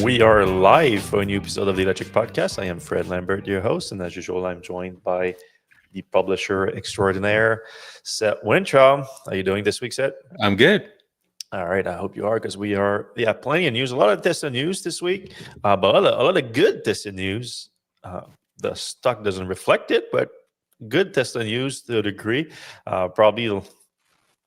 We are live for a new episode of the Electrek Podcast. I am Fred Lambert, your host, and as usual, I'm joined by the publisher extraordinaire, Seth Wintraw. How are you doing this week, Seth? I'm good. All right, I hope you are, because we are, plenty of news. A lot of Tesla news this week, but a lot of good Tesla news. The stock doesn't reflect it, but good Tesla news to a degree. Probably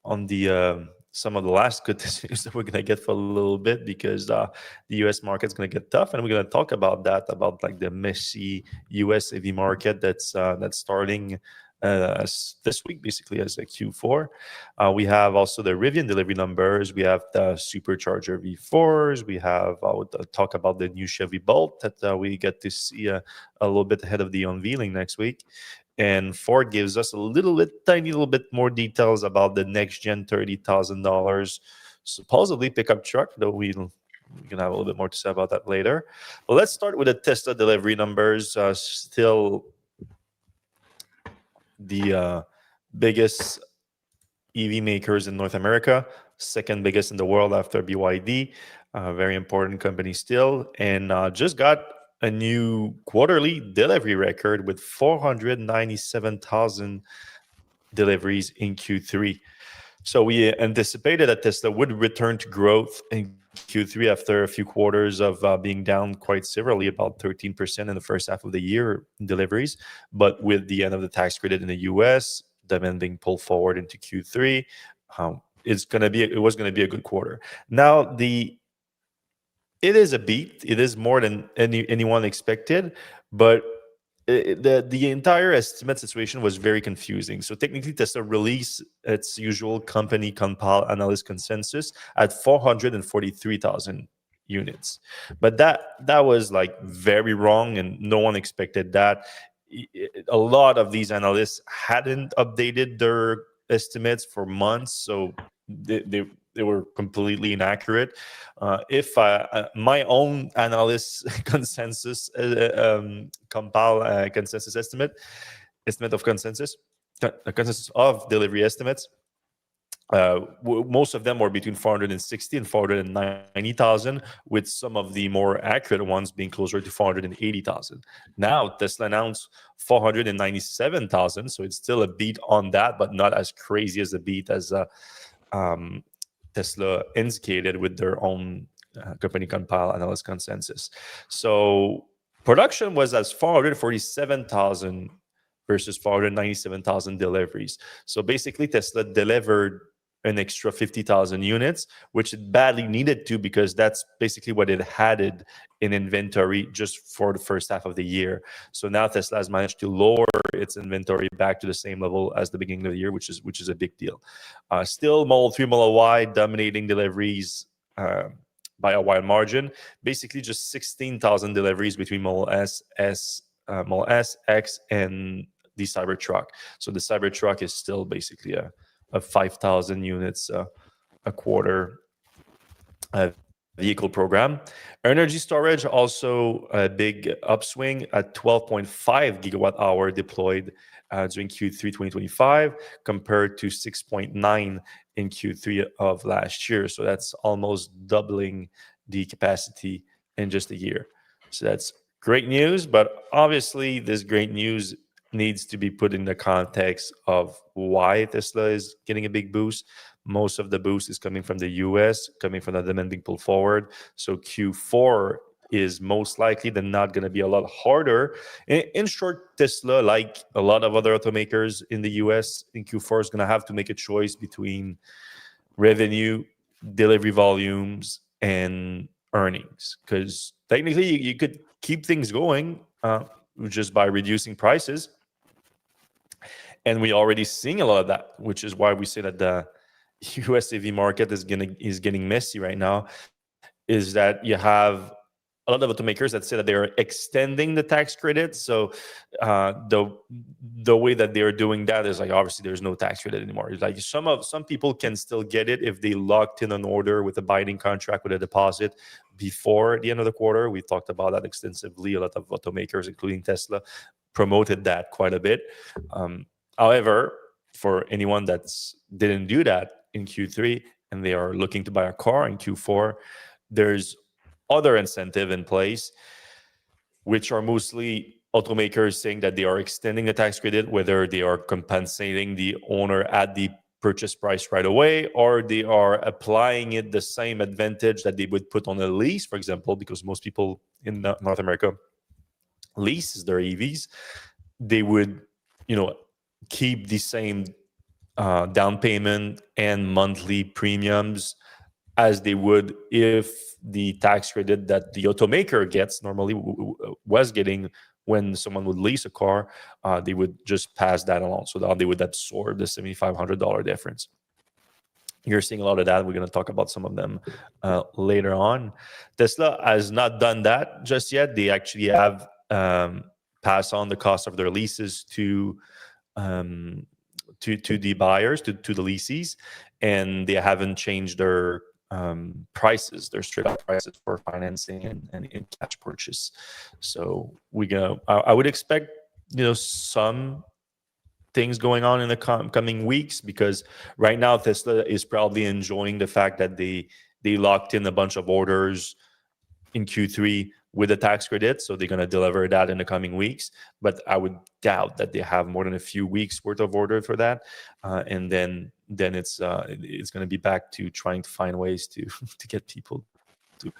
on the some of the last good news that we're going to get for a little bit, because the U.S. market's going to get tough, and we're going to talk about that, about like the messy U.S. EV market that's starting this week, basically as a Q4. We have also the Rivian delivery numbers. We have the Supercharger V4s. We have talk about the new Chevy Bolt that we get to see a little bit ahead of the unveiling next week. And Ford gives us tiny little bit more details about the next gen $30,000 supposedly pickup truck, though we're going to have a little bit more to say about that later. But let's start with the Tesla delivery numbers. Still the biggest EV makers in North America, second biggest in the world after BYD. Very important company still, and just got a new quarterly delivery record with 497,000 deliveries in Q3. So we anticipated that Tesla would return to growth in Q3 after a few quarters of being down quite severely, about 13% in the first half of the year in deliveries. But with the end of the tax credit in the US, demand being pulled forward into Q3, it was going to be a good quarter. Now it is a beat. It is more than anyone expected, but the entire estimate situation was very confusing. So technically, Tesla released its usual company compile analyst consensus at 443,000 units, but that was like very wrong, and no one expected that. A lot of these analysts hadn't updated their estimates for months, so they were completely inaccurate. If my own analyst consensus compile consensus estimate of consensus delivery estimates, most of them were between 460 and 490,000, with some of the more accurate ones being closer to 480,000. Now Tesla announced 497,000, so it's still a beat on that, but not as crazy as a beat as Tesla indicated with their own company compile analyst consensus. So production was as 447,000 versus 497,000 deliveries. So basically, Tesla delivered an extra 50,000 units, which it badly needed to, because that's basically what it had in inventory just for the first half of the year. So now Tesla has managed to lower its inventory back to the same level as the beginning of the year, which is a big deal. Still, Model 3, Model Y dominating deliveries by a wide margin. Basically, just 16,000 deliveries between Model S, Model S, X, and the Cybertruck. So the Cybertruck is still basically a 5,000 units a quarter vehicle program. Energy storage also a big upswing at 12.5 gigawatt hour deployed during Q3 2025, compared to 6.9 in Q3 of last year. So that's almost doubling the capacity in just a year. So that's great news, but obviously this great news needs to be put in the context of why Tesla is getting a big boost. Most of the boost is coming from the US, coming from the demand being pulled forward. So Q4 is most likely than not going to be a lot harder. In short, Tesla, like a lot of other automakers in the US, in Q4 is going to have to make a choice between revenue, delivery volumes, and earnings. Because technically, you could keep things going just by reducing prices. And we're already seeing a lot of that, which is why we say that the US EV market is getting messy right now. Is that you have a lot of automakers that say that they are extending the tax credit. So the way that they are doing that is like, obviously there's no tax credit anymore. It's like some people can still get it if they locked in an order with a binding contract with a deposit before the end of the quarter. We talked about that extensively. A lot of automakers, including Tesla, promoted that quite a bit. However, for anyone that didn't do that in Q3 and they are looking to buy a car in Q4, there's other incentive in place, which are mostly automakers saying that they are extending the tax credit, whether they are compensating the owner at the purchase price right away, or they are applying it the same advantage that they would put on a lease, for example, because most people in North America lease their EVs. They would, keep the same down payment and monthly premiums as they would if the tax credit that the automaker gets normally was getting when someone would lease a car. They would just pass that along, so that they would absorb the $7,500 difference. You're seeing a lot of that. We're going to talk about some of them later on. Tesla has not done that just yet. They actually have passed on the cost of their leases to the buyers, to the lessees, and they haven't changed their prices, their straight up prices for financing and in cash purchase. So I would expect some things going on in the coming weeks, because right now Tesla is probably enjoying the fact that they locked in a bunch of orders in Q3 with the tax credit, so they're going to deliver that in the coming weeks. But I would doubt that they have more than a few weeks worth of order for that, and then it's going to be back to trying to find ways to to get people to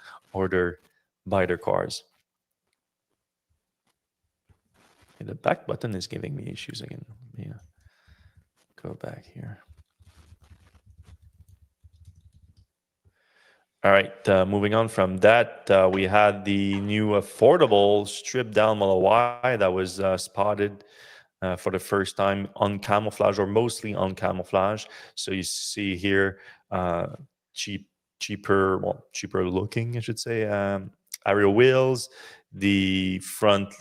buy their cars. And the back button is giving me issues again. Yeah, go back here. All right, moving on from that, we had the new affordable stripped down Model Y that was spotted for the first time on camouflage, or mostly on camouflage. So you see here cheaper looking, I should say, aerial wheels. The front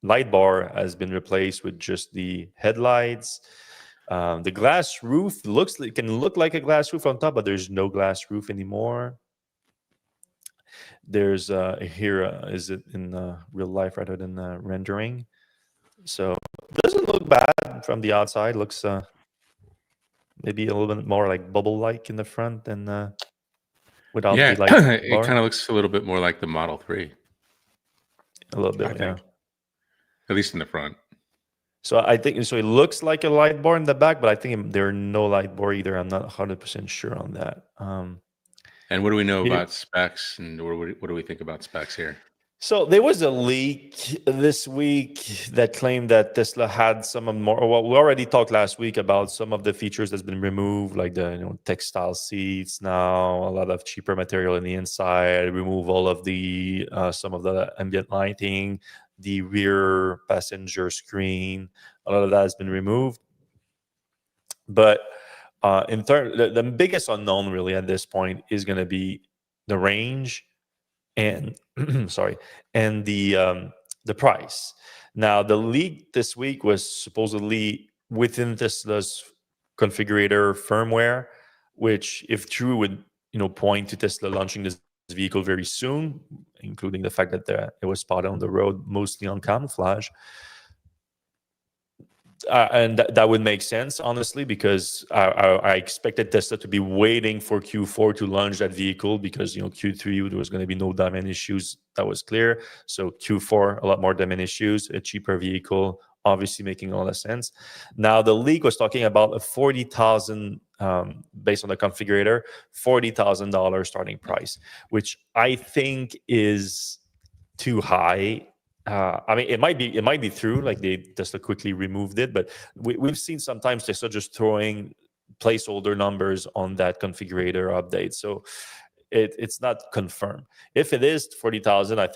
light bar has been replaced with just the headlights. The glass roof can look like a glass roof on top, but there's no glass roof anymore. There's here is it in real life rather than rendering. So it doesn't look bad from the outside. Looks maybe a little bit more like bubble-like in the front than without the light bar. It kind of looks a little bit more like the Model 3. A little bit, yeah. At least in the front. So I think so. It looks like a light bar in the back, but I think there are no light bar either. I'm not 100% sure on that. And what do we know about specs, and what do we think about specs here? So there was a leak this week that claimed that Tesla had some of more. Well, we already talked last week about some of the features that's been removed, like the textile seats now, a lot of cheaper material in the inside, remove all of the some of the ambient lighting, the rear passenger screen, a lot of that has been removed. But in turn, the biggest unknown really at this point is going to be the range and and the price. Now, the leak this week was supposedly within Tesla's configurator firmware, which, if true, would point to Tesla launching this vehicle very soon, including the fact that it was spotted on the road mostly on camouflage. And that would make sense, honestly, because I expected Tesla to be waiting for Q4 to launch that vehicle, because Q3 there was going to be no diamond issues. That was clear. So Q4, a lot more diamond issues, a cheaper vehicle, obviously making all the sense. Now, the leak was talking about a $40,000 based on the configurator, $40,000 starting price, which I think is too high. I mean, it might be true, like they Tesla quickly removed it, but we've seen sometimes Tesla just throwing placeholder numbers on that configurator update. So it's not confirmed. If it is 40,000, I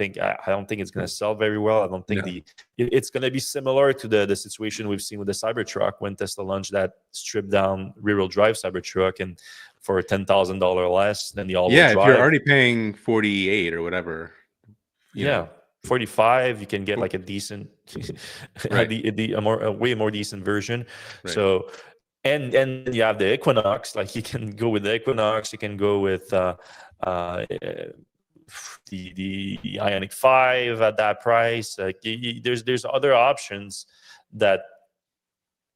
don't think it's going to sell very well. I don't think it's going to be similar to the situation we've seen with the Cybertruck when Tesla launched that stripped down rear-wheel drive Cybertruck, and for $10,000 less than the all-wheel drive. If you're already paying 48 or whatever, you know. 45, you can get like a decent, a way more decent version. Right. So, and you have the Equinox. Like you can go with the Equinox. You can go with the Ioniq 5 at that price. Like there's other options that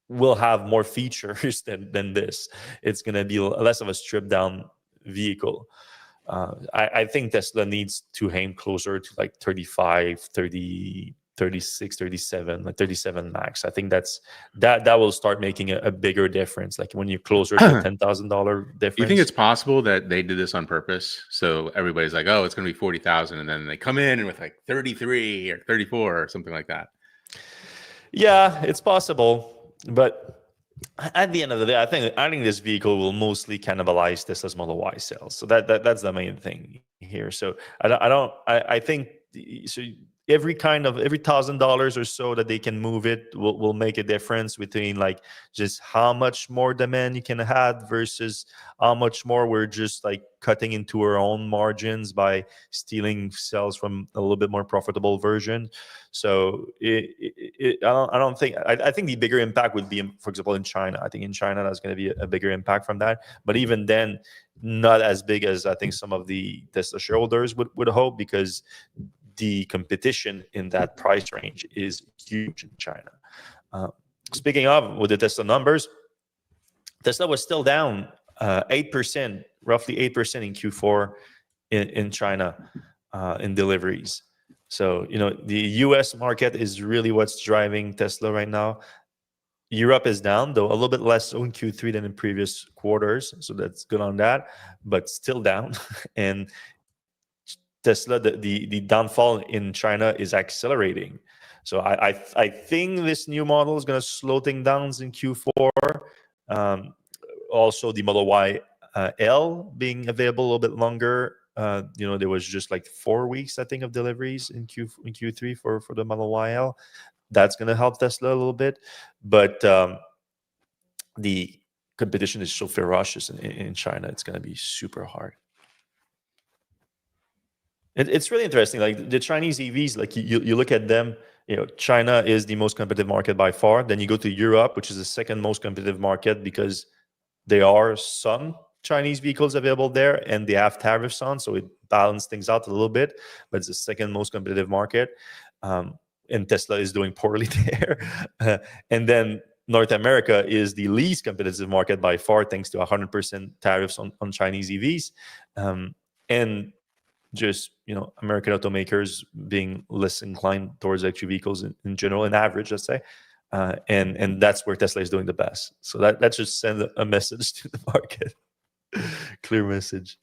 will have more features than this. It's going to be less of a stripped down vehicle. I think Tesla needs to aim closer to like 35, 30, 36, 37, like 37 max. I think that will start making a bigger difference. Like when you're closer to a $10,000 difference. You think it's possible that they did this on purpose? So everybody's like, oh, it's going to be 40,000. And then they come in with like 33 or 34 or something like that. Yeah, it's possible. But at the end of the day, I think this vehicle will mostly cannibalize Tesla's Model Y sales. So that's the main thing here. So I think so. Every $1,000 or so that they can move it will make a difference between like just how much more demand you can have versus how much more we're just like cutting into our own margins by stealing sales from a little bit more profitable version. So I don't think I think the bigger impact would be, for example, in China. I think in China that's going to be a bigger impact from that. But even then, not as big as I think some of the Tesla shareholders would hope, because the competition in that price range is huge in China. Speaking of, with the Tesla numbers, Tesla was still down 8%, roughly 8% in Q4 in China in deliveries. So, the US market is really what's driving Tesla right now. Europe is down, though a little bit less so in Q3 than in previous quarters. So that's good on that, but still down. And Tesla, the downfall in China is accelerating. So I think this new model is going to slow things down in Q4. Also, the Model Y L being available a little bit longer. There was just like 4 weeks, I think, of deliveries in Q3 for the Model Y L. That's going to help Tesla a little bit. But the competition is so ferocious in China. It's going to be super hard. It's really interesting. Like the Chinese EVs, like you look at them, China is the most competitive market by far. Then you go to Europe, which is the second most competitive market because there are some Chinese vehicles available there and they have tariffs on. So it balances things out a little bit, but it's the second most competitive market. And Tesla is doing poorly there. And then North America is the least competitive market by far, thanks to 100% tariffs on Chinese EVs. And just American automakers being less inclined towards electric vehicles in general, in average, let's say, and that's where Tesla is doing the best. So that just send a message to the market, clear message.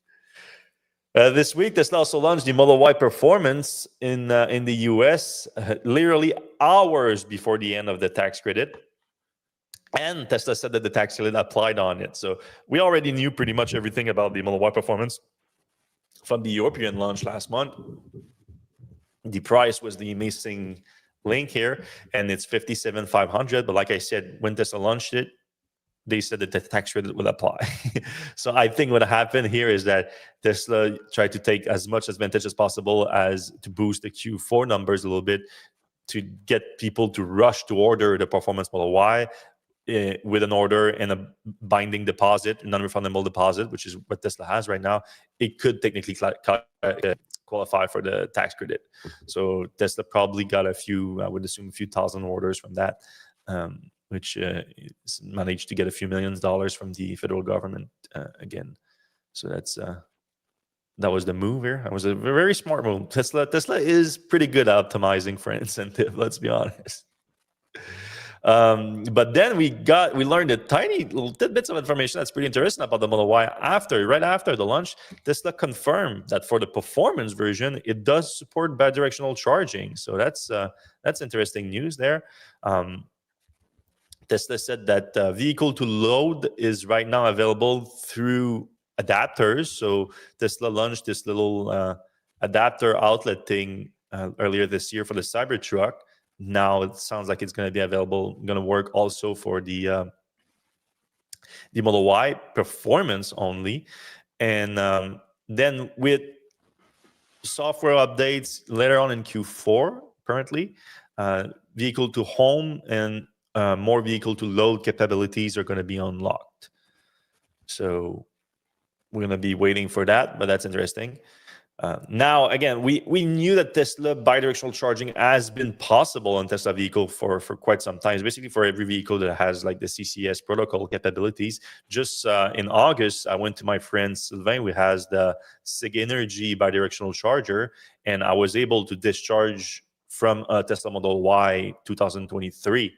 This week, Tesla also launched the Model Y Performance in the US, literally hours before the end of the tax credit. And Tesla said that the tax credit applied on it. So we already knew pretty much everything about the Model Y Performance from the European launch last month. The price was the missing link here, and it's $57,500. But like I said, when Tesla launched it, they said that the tax credit will apply. So I think what happened here is that Tesla tried to take as much advantage as possible as to boost the Q4 numbers a little bit, to get people to rush to order the Performance Model Y with an order and a binding deposit, non-refundable deposit, which is what Tesla has right now. It could technically qualify for the tax credit. So Tesla probably got I would assume a few thousand orders from that, which managed to get a few $millions from the federal government again. So that was the move here. That was a very smart move. Tesla is pretty good at optimizing for incentive, let's be honest. But then we learned a tiny little tidbits of information that's pretty interesting about the Model Y. Right after the launch, Tesla confirmed that for the performance version, it does support bidirectional charging. So that's interesting news there. Tesla said that vehicle to load is right now available through adapters. So Tesla launched this little adapter outlet thing earlier this year for the Cybertruck. Now it sounds like it's going to be available, going to work also for the Model Y Performance only. And then with software updates later on in Q4, currently, vehicle to home and more vehicle to load capabilities are going to be unlocked. So we're going to be waiting for that, but that's interesting. Now, again, we knew that Tesla bidirectional charging has been possible on Tesla vehicle for quite some time. It's basically for every vehicle that has like the CCS protocol capabilities. Just in August, I went to my friend Sylvain, who has the Sig Energy bidirectional charger, and I was able to discharge from a Tesla Model Y 2023.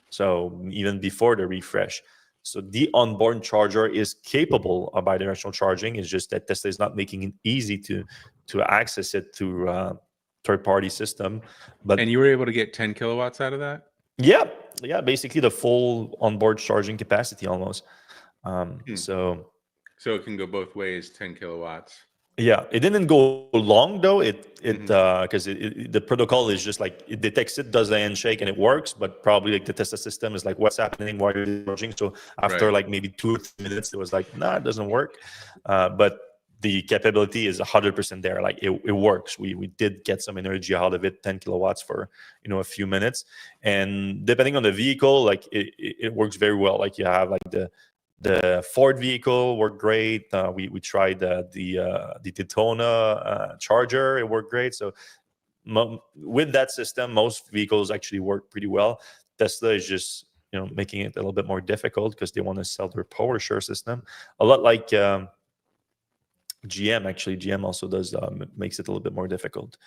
So even before the refresh. So the onboard charger is capable of bidirectional charging. It's just that Tesla is not making it easy to access it through third-party system. But And you were able to get 10 kilowatts out of that? yeah, basically the full onboard charging capacity almost. So it can go both ways, 10 kilowatts. yeah, it didn't go long though. Mhm. Because the protocol is just like it detects it, does the handshake, and it works. But probably like the Tesla system is like, what's happening? Why are you charging? So after Right. like maybe 2 or 3 minutes, it was like, nah, it doesn't work. But the capability is 100% there. Like it works. We did get some energy out of it, 10 kilowatts for a few minutes. And depending on the vehicle, like it works very well. Like you have like the Ford vehicle worked great. We tried the Daytona Charger. It worked great. So with that system, most vehicles actually work pretty well. Tesla is just making it a little bit more difficult because they want to sell their power share system. A lot like GM. Actually, GM also does makes it a little bit more difficult.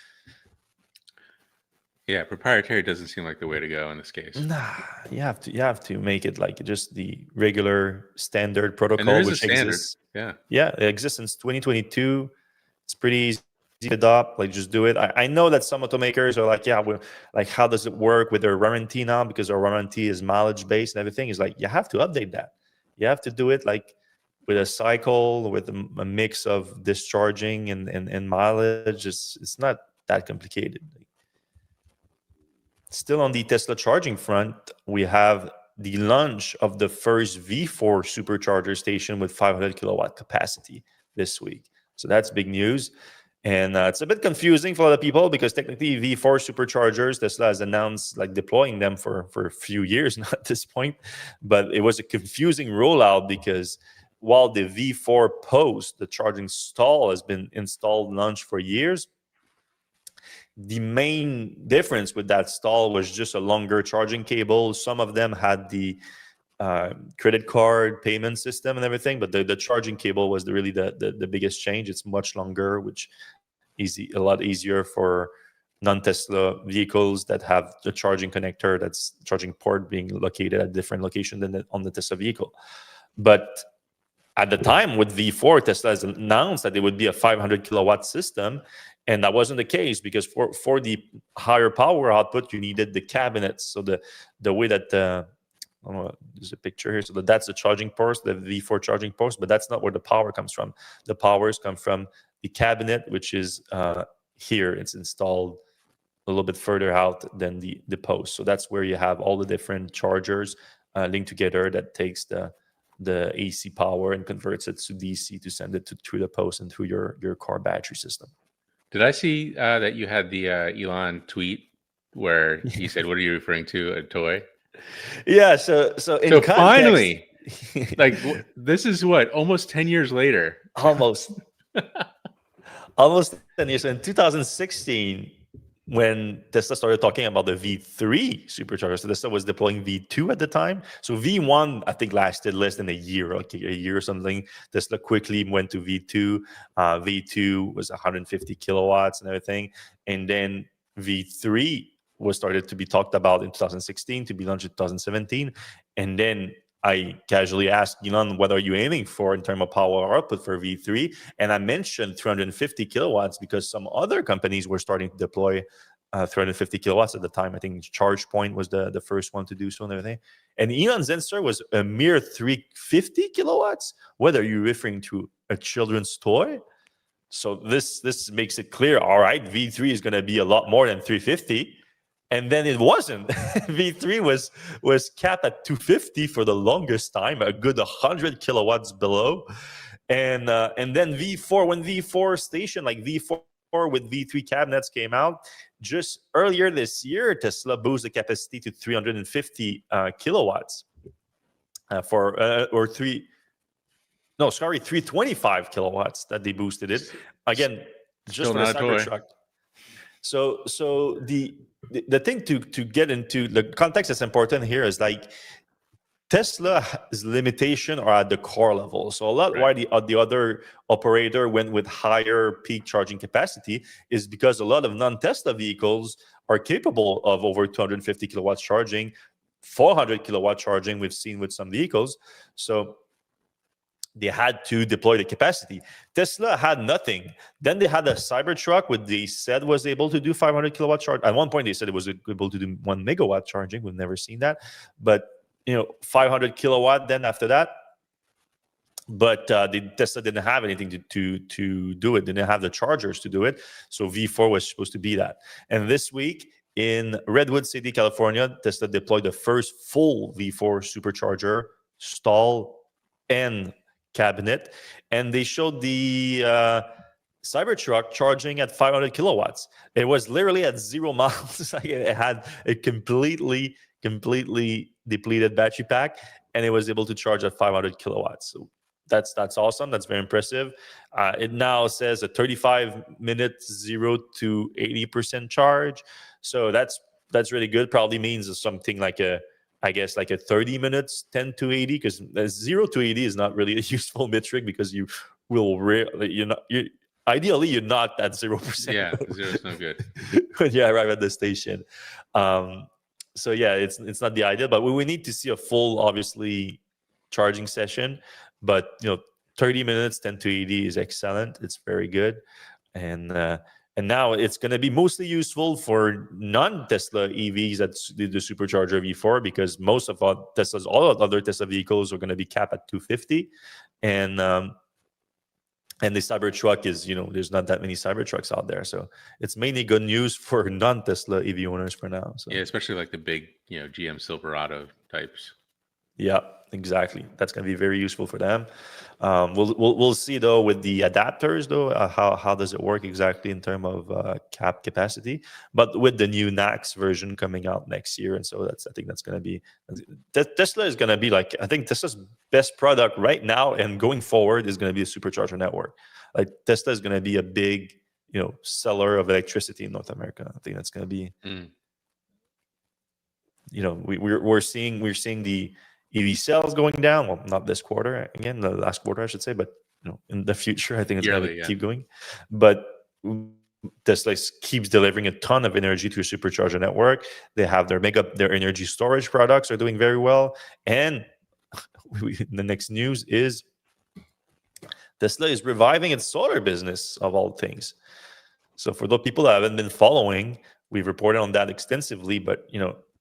Yeah, proprietary doesn't seem like the way to go in this case. Nah, you have to make it like just the regular standard And protocol, there is a which standard. exists. Yeah. Yeah, it exists since 2022. It's pretty easy to adopt. Like, just do it. I know that some automakers are like, yeah, we're like, how does it work with their warranty now? Because our warranty is mileage based and everything. Is like, you have to update that. You have to do it like with a cycle, with a mix of discharging and mileage. It's not that complicated. Still on the Tesla charging front, we have the launch of the first V4 Supercharger station with 500 kilowatt capacity this week. So that's big news. And it's a bit confusing for a lot of people because technically V4 Superchargers, Tesla has announced like deploying them for a few years now at this point. But it was a confusing rollout because while the V4 post, the charging stall, has been installed and launched for years, the main difference with that stall was just a longer charging cable. Some of them had the credit card payment system and everything, but the charging cable was really the biggest change. It's much longer, which is a lot easier for non-Tesla vehicles that have the charging connector, that's charging port being located at a different location than on the Tesla vehicle. But at the time with V4, Tesla has announced that it would be a 500 kilowatt system. And that wasn't the case because for the higher power output, you needed the cabinets. So the way that, I don't know, there's a picture here. So that's the charging post, the V4 charging post, but that's not where the power comes from. The powers come from the cabinet, which is here. It's installed a little bit further out than the post. So that's where you have all the different chargers linked together that takes the AC power and converts it to DC to send it through the post and through your car battery system. Did I see that you had the Elon tweet where he said, "What are you referring to? A toy?" Yeah. So in So context, finally, like this is what, almost 10 years later. almost 10 years. So in 2016, when Tesla started talking about the V3 supercharger, so Tesla was deploying V2 at the time. So V1, I think, lasted less than a year, like a year or something. Tesla quickly went to V2. V2 was 150 kilowatts and everything. And then V3 was started to be talked about in 2016, to be launched in 2017. And then I casually asked Elon, what are you aiming for in terms of power output for V3? And I mentioned 350 kilowatts because some other companies were starting to deploy 350 kilowatts at the time. I think ChargePoint was the first one to do so and everything. And Elon's answer was a mere 350 kilowatts. What are you referring to? A children's toy? So this makes it clear. All right, V3 is going to be a lot more than 350. And then it wasn't. V3 was capped at 250 for the longest time, a good 100 kilowatts below. And then V4, when V4 station, like V4 with V3 cabinets came out, just earlier this year, Tesla boosted the capacity to 350 kilowatts or 325 kilowatts that they boosted it. Again, just Still for the not a toy. Cybertruck. So the thing to get into the context that's important here is like Tesla's limitation are at the car level. So a lot why the other operator went with higher peak charging capacity is because a lot of non-Tesla vehicles are capable of over 250 kilowatts charging, 400 kilowatt charging. We've seen with some vehicles. So they had to deploy the capacity. Tesla had nothing. Then they had a Cybertruck, which they said was able to do 500 kilowatt charge. At one point, they said it was able to do 1 megawatt charging. We've never seen that, but 500 kilowatt. Then after that, but Tesla didn't have anything to do it. Didn't have the chargers to do it. So V4 was supposed to be that. And this week in Redwood City, California, Tesla deployed the first full V4 supercharger stall and cabinet, and they showed the Cybertruck charging at 500 kilowatts. It was literally at 0 miles. It had a completely depleted battery pack, and it was able to charge at 500 kilowatts. So that's awesome. That's very impressive. It now says a 35 minutes 0 to 80% charge. So that's really good. Probably means something like a 30 minutes 10 to 80, because 0 to 80 is not really a useful metric, because you will ideally you're not at 0%. Yeah, 0 is no good when you arrive at the station. So yeah, it's not the ideal, but we need to see a full, obviously, charging session. But 30 minutes 10 to 80 is excellent. It's very good. And now it's going to be mostly useful for non-Tesla EVs at the Supercharger V4, because most of all other Tesla vehicles are going to be capped at 250, and the Cybertruck is, there's not that many Cybertrucks out there, so it's mainly good news for non-Tesla EV owners for now. So. Yeah, especially like the big, GM Silverado types. Yeah, exactly. That's going to be very useful for them. We'll see though with the adapters though, how does it work exactly in terms of cap capacity. But with the new NACS version coming out next year, and so I think that's going to be Tesla is going to be I think Tesla's best product right now and going forward is going to be a supercharger network. Like Tesla is going to be a big seller of electricity in North America. I think that's going to be. We're seeing the EV sales going down. Well, not this quarter, again, the last quarter, I should say, but in the future, I think it's going to keep going. But Tesla keeps delivering a ton of energy to a supercharger network. They have their energy storage products are doing very well. And the next news is Tesla is reviving its solar business, of all things. So for those people that haven't been following, we've reported on that extensively, but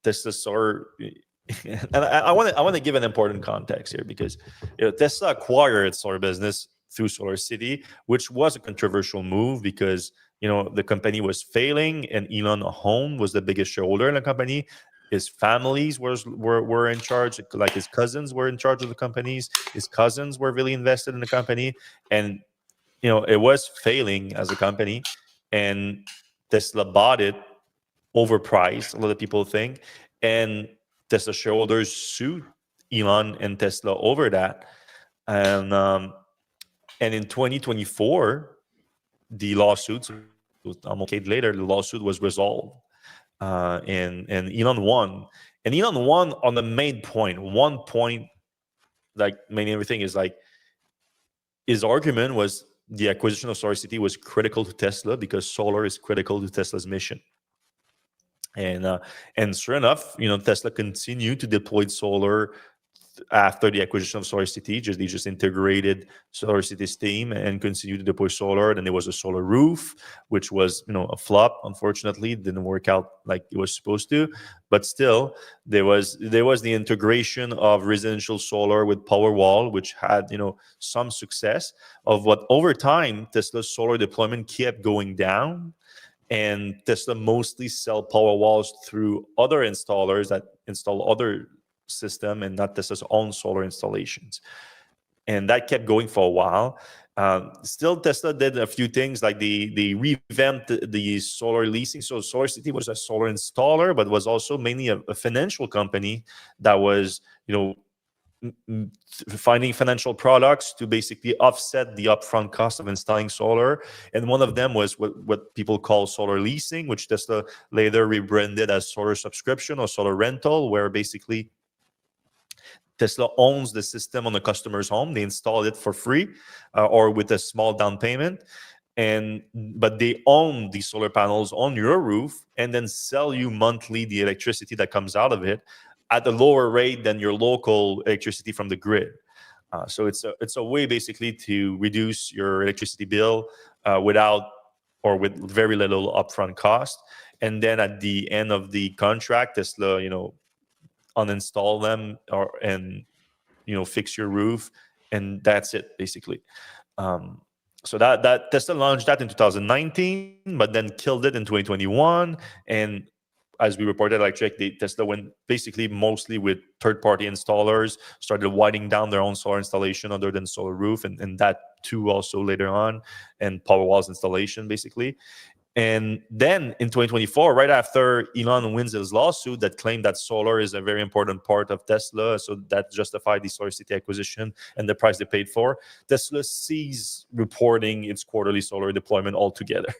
Tesla solar. And I want to give an important context here, because Tesla acquired its solar business through Solar City, which was a controversial move because the company was failing, and Elon Home was the biggest shareholder in the company. His families were in charge, like his cousins were in charge of the companies. His cousins were really invested in the company, and it was failing as a company. And Tesla bought it overpriced, a lot of people think, and Tesla shareholders sued Elon and Tesla over that, and in 2024, the lawsuit, almost a decade later, the lawsuit was resolved, and Elon won. And Elon won on the main point. One point, like main everything, is like his argument was the acquisition of Solar City was critical to Tesla because solar is critical to Tesla's mission. And sure enough, Tesla continued to deploy solar after the acquisition of Solar City. They just integrated Solar City's team and continued to deploy solar. Then there was a solar roof, which was a flop. Unfortunately, it didn't work out like it was supposed to. But still, there was the integration of residential solar with Powerwall, which had some success. Of what over time Tesla's solar deployment kept going down. And Tesla mostly sell Powerwalls through other installers that install other system and not Tesla's own solar installations. And that kept going for a while. Still, Tesla did a few things, like they revamped the solar leasing. So Solar City was a solar installer, but was also mainly a financial company that was, finding financial products to basically offset the upfront cost of installing solar. And one of them was what people call solar leasing, which Tesla later rebranded as solar subscription or solar rental, where basically Tesla owns the system on the customer's home. They install it for free or with a small down payment. But they own the solar panels on your roof and then sell you monthly the electricity that comes out of it at a lower rate than your local electricity from the grid. So it's a way basically to reduce your electricity bill without or with very little upfront cost. And then at the end of the contract, Tesla, uninstall them and fix your roof, and that's it basically. So that Tesla launched that in 2019, but then killed it in 2021. And as we reported, Tesla went basically mostly with third-party installers, started winding down their own solar installation other than solar roof, and that too also later on, and Powerwall's installation basically. And then in 2024, right after Elon wins his lawsuit that claimed that solar is a very important part of Tesla, so that justified the SolarCity acquisition and the price they paid for, Tesla ceased reporting its quarterly solar deployment altogether.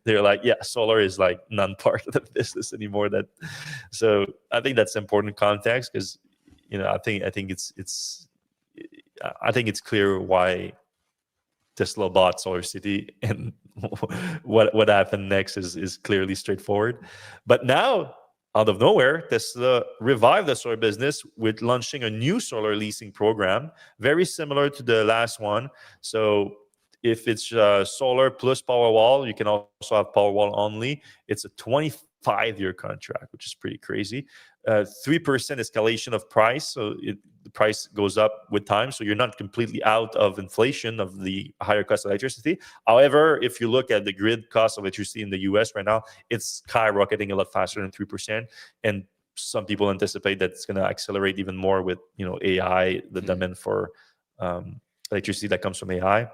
They're like, yeah, solar is like non-part of the business anymore. So I think that's important context because I think it's clear why Tesla bought SolarCity, and what happened next is clearly straightforward. But now, out of nowhere, Tesla revived the solar business with launching a new solar leasing program, very similar to the last one. So if it's solar plus Powerwall, you can also have Powerwall only. It's a 25-year contract, which is pretty crazy. 3% escalation of price, so the price goes up with time, so you're not completely out of inflation of the higher cost of electricity. However, if you look at the grid cost of electricity in the US right now, it's skyrocketing a lot faster than 3%, and some people anticipate that it's going to accelerate even more with AI, the demand for electricity that comes from AI.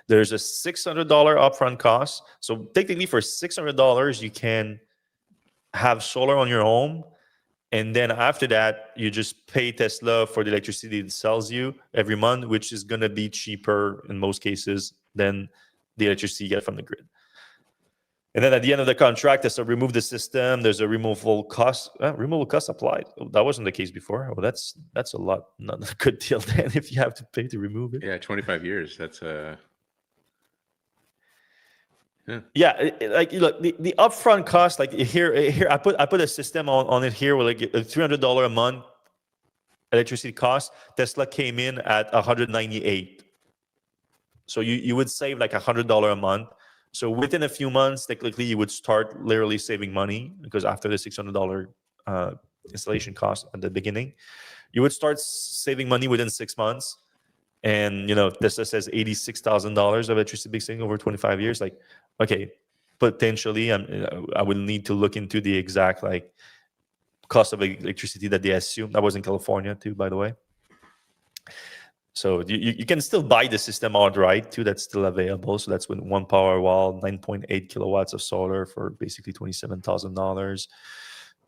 There's a $600 upfront cost, so technically for $600 you can have solar on your home, and then after that you just pay Tesla for the electricity it sells you every month, which is going to be cheaper in most cases than the electricity you get from the grid. And then at the end of the contract, Tesla remove the system. There's a removal cost applied. Oh, that wasn't the case before. Well, that's a lot, not a good deal then if you have to pay to remove it. Yeah, 25 years. That's Yeah, like look, the upfront cost, like here I put a system on it here with like a $300 a month electricity cost. Tesla came in at $198. So you would save like $100 a month. So within a few months, technically you would start literally saving money, because after the $600 installation cost at the beginning, you would start saving money within 6 months. And Tesla says $86,000 of electricity being saved over 25 years. Like, okay, potentially, I would need to look into the exact like cost of electricity that they assume. That was in California too, by the way. So you can still buy the system outright too. That's still available. So that's with one Powerwall, 9.8 kilowatts of solar for basically $27,000.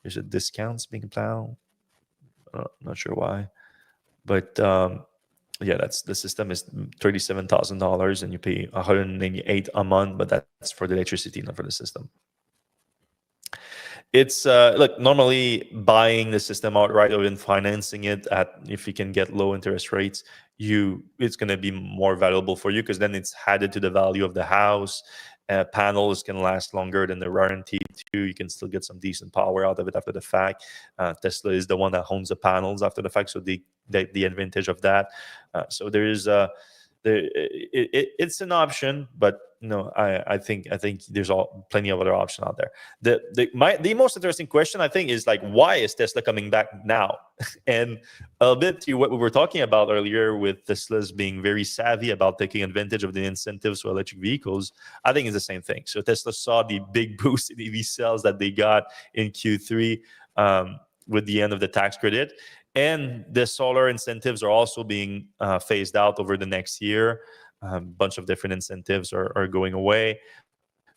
There's a discount being applied. I'm not sure why, but yeah, that's the system is $37,000, and you pay $198 a month, but that's for the electricity, not for the system. It's look, normally buying the system outright or even financing it if you can get low interest rates, it's going to be more valuable for you, because then it's added to the value of the house. Panels can last longer than the warranty too. You can still get some decent power out of it after the fact. Tesla is the one that owns the panels after the fact, so the advantage of that. So there is it's an option, but I think there's plenty of other options out there. The most interesting question, I think, is like, why is Tesla coming back now? And a bit to what we were talking about earlier with Tesla's being very savvy about taking advantage of the incentives for electric vehicles, I think it's the same thing. So Tesla saw the big boost in EV sales that they got in Q3 with the end of the tax credit. And the solar incentives are also being phased out over the next year. A bunch of different incentives are going away.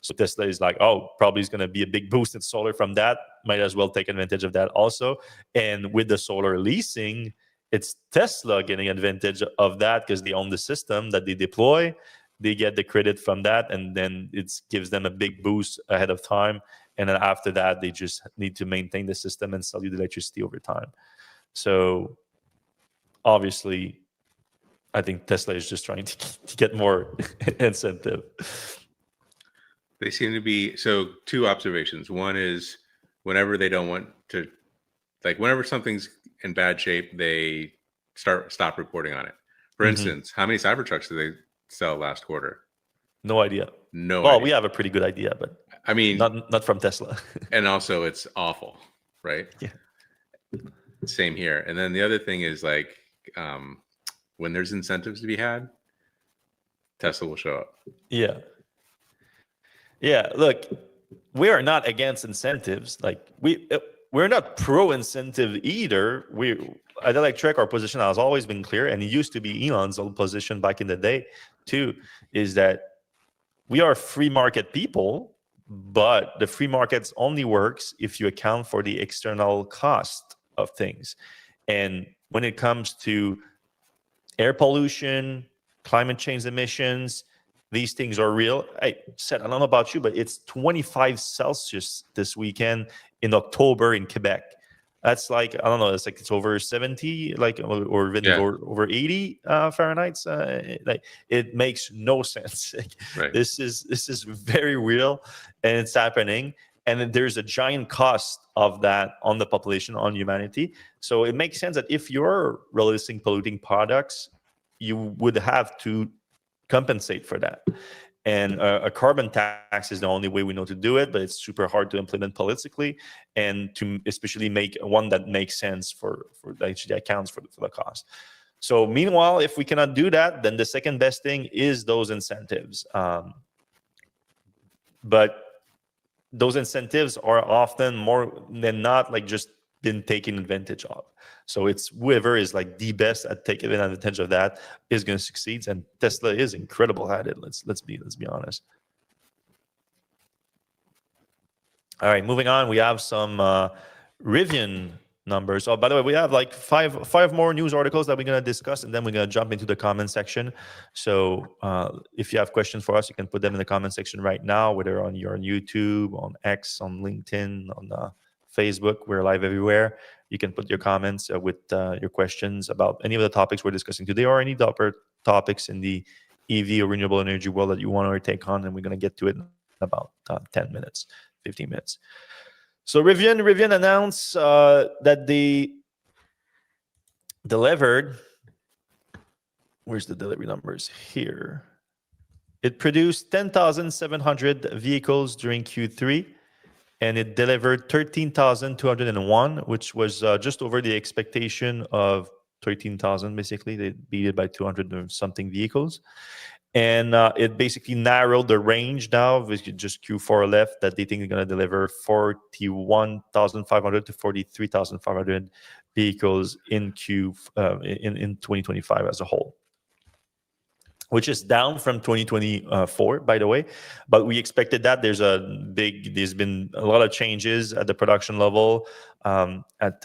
So Tesla is like, probably is going to be a big boost in solar from that. Might as well take advantage of that also. And with the solar leasing, it's Tesla getting advantage of that because they own the system that they deploy. They get the credit from that, and then it gives them a big boost ahead of time. And then after that, they just need to maintain the system and sell you the electricity over time. So obviously, I think Tesla is just trying to get more incentive. They seem to be, so two observations. One is whenever they don't want to, like whenever something's in bad shape, they stop reporting on it. For instance, how many Cybertrucks did they sell last quarter? No idea. No Well, idea. we have a pretty good idea, but I mean, not from Tesla. and also it's awful, right? Yeah. Same here. And then the other thing is like, when there's incentives to be had, Tesla will show up. Yeah. Yeah. Look, we are not against incentives. Like we're not pro incentive either. We at Electrek, our position has always been clear, and it used to be Elon's old position back in the day too, is that we are free market people, but the free markets only works if you account for the external cost of things. And when it comes to air pollution, climate change emissions, these things are real. I don't know about you, but it's 25 Celsius this weekend in October in Quebec. That's like, I don't know, it's over 70, like, or even over 80 Fahrenheit. Like, it makes no sense. Right. This is very real, and it's happening. And there's a giant cost of that on the population, on humanity. So it makes sense that if you're releasing polluting products, you would have to compensate for that. And a carbon tax is the only way we know to do it, but it's super hard to implement politically, and to especially make one that makes sense for that actually accounts for the cost. So meanwhile, if we cannot do that, then the second best thing is those incentives. But those incentives are often more than not like just been taken advantage of. So it's whoever is like the best at taking advantage of that is going to succeed, and Tesla is incredible at it. Let's be honest. All right, moving on. We have some Rivian numbers. Oh, by the way, we have like five more news articles that we're going to discuss, and then we're going to jump into the comment section. So if you have questions for us, you can put them in the comment section right now, whether on YouTube, on X, on LinkedIn, on Facebook. We're live everywhere. You can put your comments with your questions about any of the topics we're discussing today, or any other topics in the EV or renewable energy world that you want to take on, and we're going to get to it in about 10 minutes, 15 minutes. So Rivian announced that they delivered, where's the delivery numbers here? It produced 10,700 vehicles during Q3, and it delivered 13,201, which was just over the expectation of 13,000. Basically, they beat it by 200 or something vehicles. And it basically narrowed the range now with just Q4 left, that they think they're going to deliver 41,500 to 43,500 vehicles in 2025 as a whole, which is down from 2024, by the way. But we expected that. There's been a lot of changes at the production level at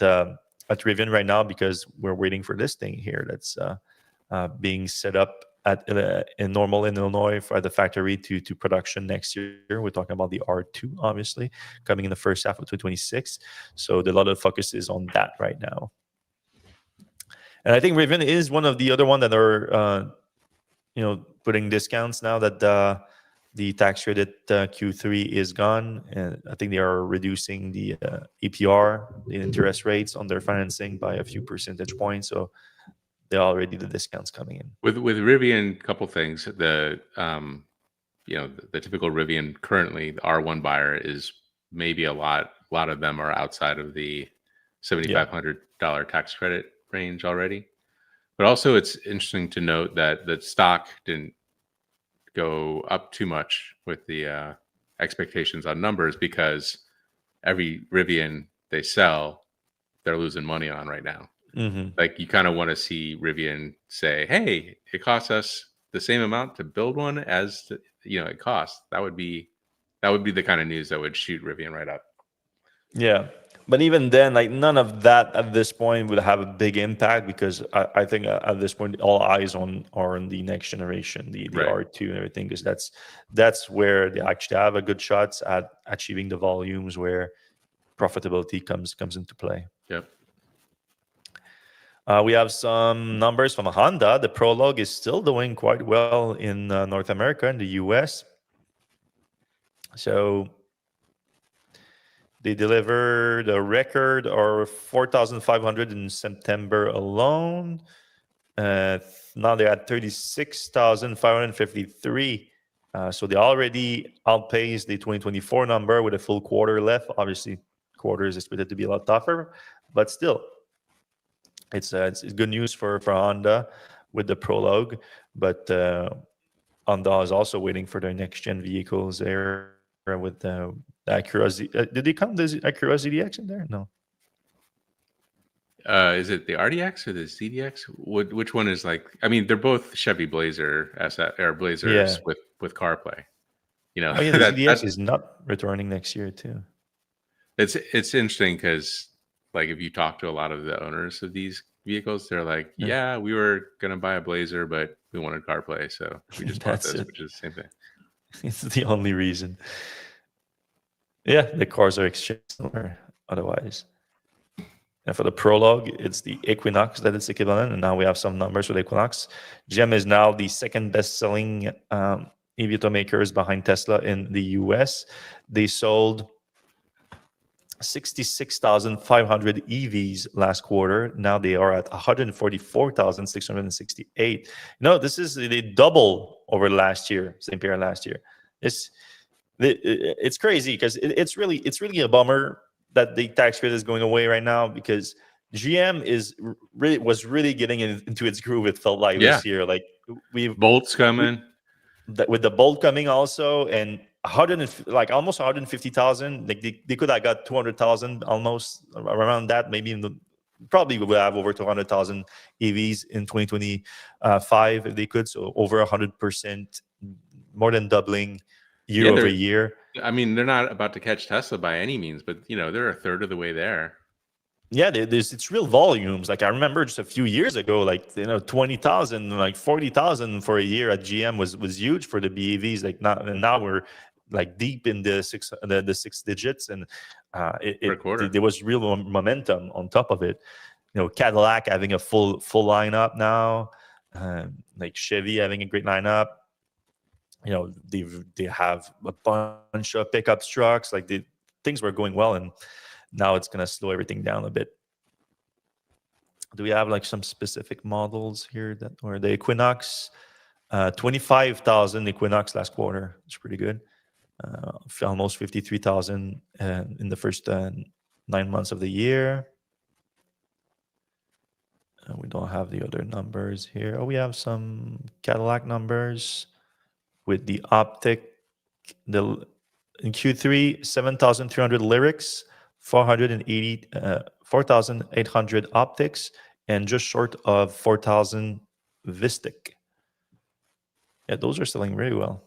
Rivian right now, because we're waiting for this thing here that's being set up in Normal, in Illinois, for the factory to production next year. We're talking about the R2, obviously, coming in the first half of 2026. So a lot of focus is on that right now. And I think Rivian is one of the other one that are putting discounts now that the tax credit Q3 is gone, and I think they are reducing the APR, the interest rates on their financing, by a few percentage points. So they're already the discounts coming in. With Rivian, couple things. The typical Rivian currently, the R1 buyer is maybe a lot of them are outside of the $7,500 tax credit range already. But also, it's interesting to note that the stock didn't go up too much with the expectations on numbers, because every Rivian they sell, they're losing money on right now. Mm-hmm. Like, you kind of want to see Rivian say, "Hey, it costs us the same amount to build one as it costs." That would be the kind of news that would shoot Rivian right up. Yeah. But even then, like none of that at this point would have a big impact because I think at this point all eyes are on the next generation, the Right. R2 and everything, because that's where they actually have a good shots at achieving the volumes where profitability comes into play. Yep. We have some numbers from Honda. The Prologue is still doing quite well in North America and the US. So they delivered a record or 4,500 in September alone. Now they're at 36,553. So they already outpaced the 2024 number with a full quarter left. Obviously, quarter is expected to be a lot tougher, but still, it's good news for Honda with the Prologue. But Honda is also waiting for their next gen vehicles there with the Acura. Did they count the Acura ZDX in there? No. Is it the RDX or the ZDX? Which one is like? I mean, they're both Chevy Blazer or Blazers with CarPlay. You know, Oh yeah, the ZDX is not returning next year too. It's interesting because like if you talk to a lot of the owners of these vehicles, they're like, yeah, we were gonna buy a Blazer, but we wanted CarPlay, so we just bought this, which is the same thing. It's the only reason. Yeah, the cars are exchanged somewhere otherwise. And for the Prologue, it's the Equinox that is equivalent. And now we have some numbers for the Equinox. GM is now the second best-selling EV automakers behind Tesla in the US. They sold 66,500 EVs last quarter. Now they are at 144,668. This is they double over last year, same period last year. It's crazy because it's really a bummer that the tax credit is going away right now because GM was really getting into its groove. It felt like this year, like Bolt's coming. With the Bolt coming also, and almost 150,000. Like they could have got 200,000 almost around that. Maybe probably would have over 200,000 EVs in 2025 if they could. So over 100%, more than doubling year over year. I mean, they're not about to catch Tesla by any means, but they're a third of the way there. Yeah, it's real volumes. Like I remember just a few years ago, 20,000, 40,000 for a year at GM was huge for the BEVs. Now we're like deep in the six digits, and there was real momentum on top of it. Cadillac having a full lineup now, like Chevy having a great lineup. They have a bunch of pickup trucks. Things were going well, and now it's going to slow everything down a bit. Do we have some specific models here or the Equinox? 25,000 Equinox last quarter. It's pretty good. Almost 53,000 in the first 9 months of the year. We don't have the other numbers here. We have some Cadillac numbers with the Optic. In Q3, 7,300 Lyrics, 4,800 Optics, and just short of 4,000 Vistic. Yeah, those are selling really well.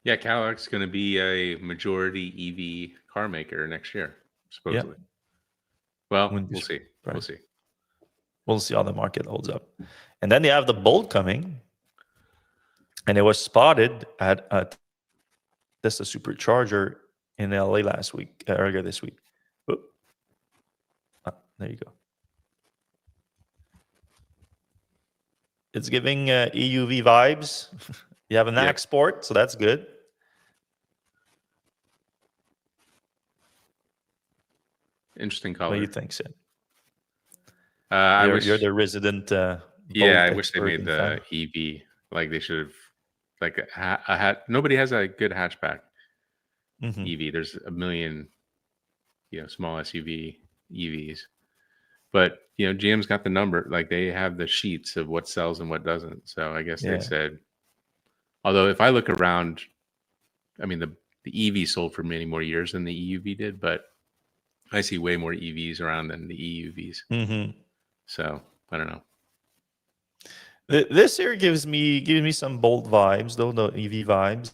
Yeah, Cadillac's going to be a majority EV car maker next year, supposedly. Yeah. Well, we'll see. Right. We'll see. We'll see how the market holds up. And then they have the Bolt coming. And it was spotted at a Tesla Supercharger in LA earlier this week. There you go. It's giving EUV vibes. You have an export, so that's good. Interesting color. What do you think, Sid? You're the resident. I wish they made the EV. Like they should have. Nobody has a good hatchback EV. There's a million, small SUV EVs, but GM's got the number. Like they have the sheets of what sells and what doesn't. So I guess they said. Although if I look around, I mean the EV sold for many more years than the EUV did, but I see way more EVs around than the EUVs. So I don't know. This year gives me some Bolt vibes, though, the EV vibes.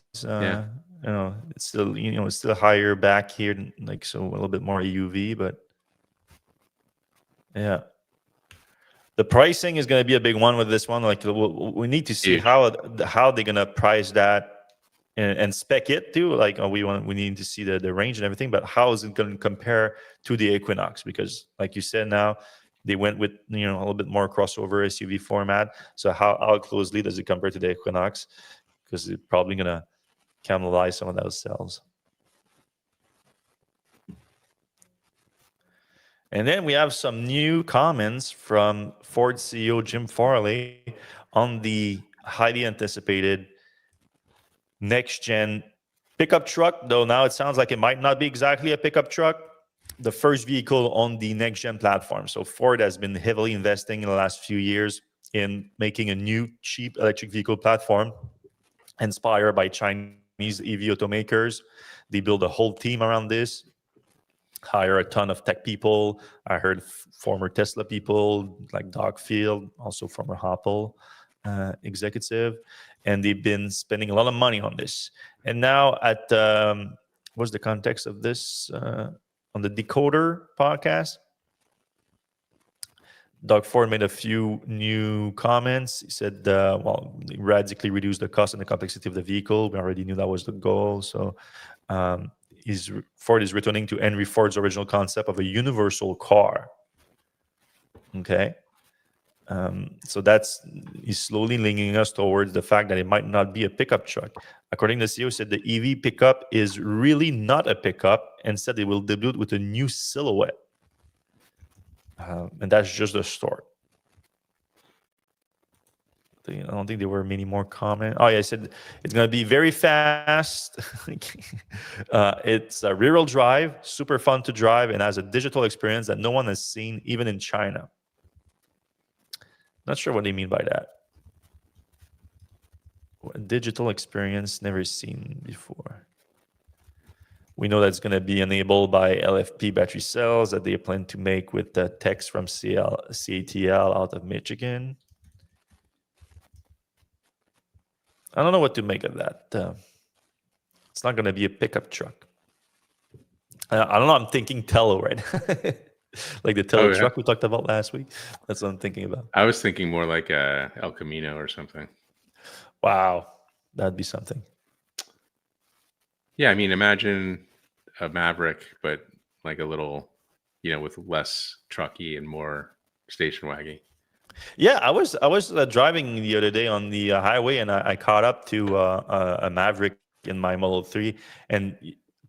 it's still it's still higher back here, like so a little bit more UV, but yeah. The pricing is going to be a big one with this one. Like we need to see Huge. how they're going to price that and spec it too. Like we need to see the range and everything. But how is it going to compare to the Equinox? Because like you said, now they went with a little bit more crossover SUV format. So how closely does it compare to the Equinox? Because it's probably going to cannibalize some of those sales. And then we have some new comments from Ford CEO Jim Farley on the highly anticipated next-gen pickup truck, though now it sounds like it might not be exactly a pickup truck, the first vehicle on the next-gen platform. So Ford has been heavily investing in the last few years in making a new cheap electric vehicle platform inspired by Chinese EV automakers. They build a whole team around this, hire a ton of tech people. I heard former Tesla people like Doug Field, also former Apple executive, and they've been spending a lot of money on this. And now at what's the context of this on the Decoder podcast? Doug Ford made a few new comments. He said, radically reduce the cost and the complexity of the vehicle. We already knew that was the goal. So Ford is returning to Henry Ford's original concept of a universal car. Okay. So he's slowly linking us towards the fact that it might not be a pickup truck. According to the CEO, said the EV pickup is really not a pickup. Instead, it will debut with a new silhouette. And that's just the start. I don't think there were many more comments. Oh, yeah, I said it's going to be very fast. It's a rear-wheel drive, super fun to drive, and has a digital experience that no one has seen, even in China. Not sure what they mean by that. A digital experience never seen before. We know that's going to be enabled by LFP battery cells that they plan to make with the techs from CATL out of Michigan. I don't know what to make of that. It's not going to be a pickup truck. I don't know. I'm thinking Tello, right? Like the Tello truck we talked about last week. That's what I'm thinking about. I was thinking more like a El Camino or something. Wow. That'd be something. Yeah, I mean, imagine a Maverick, but like a little, with less trucky and more station waggy. Yeah, I was driving the other day on the highway, and I caught up to a Maverick in my Model 3, and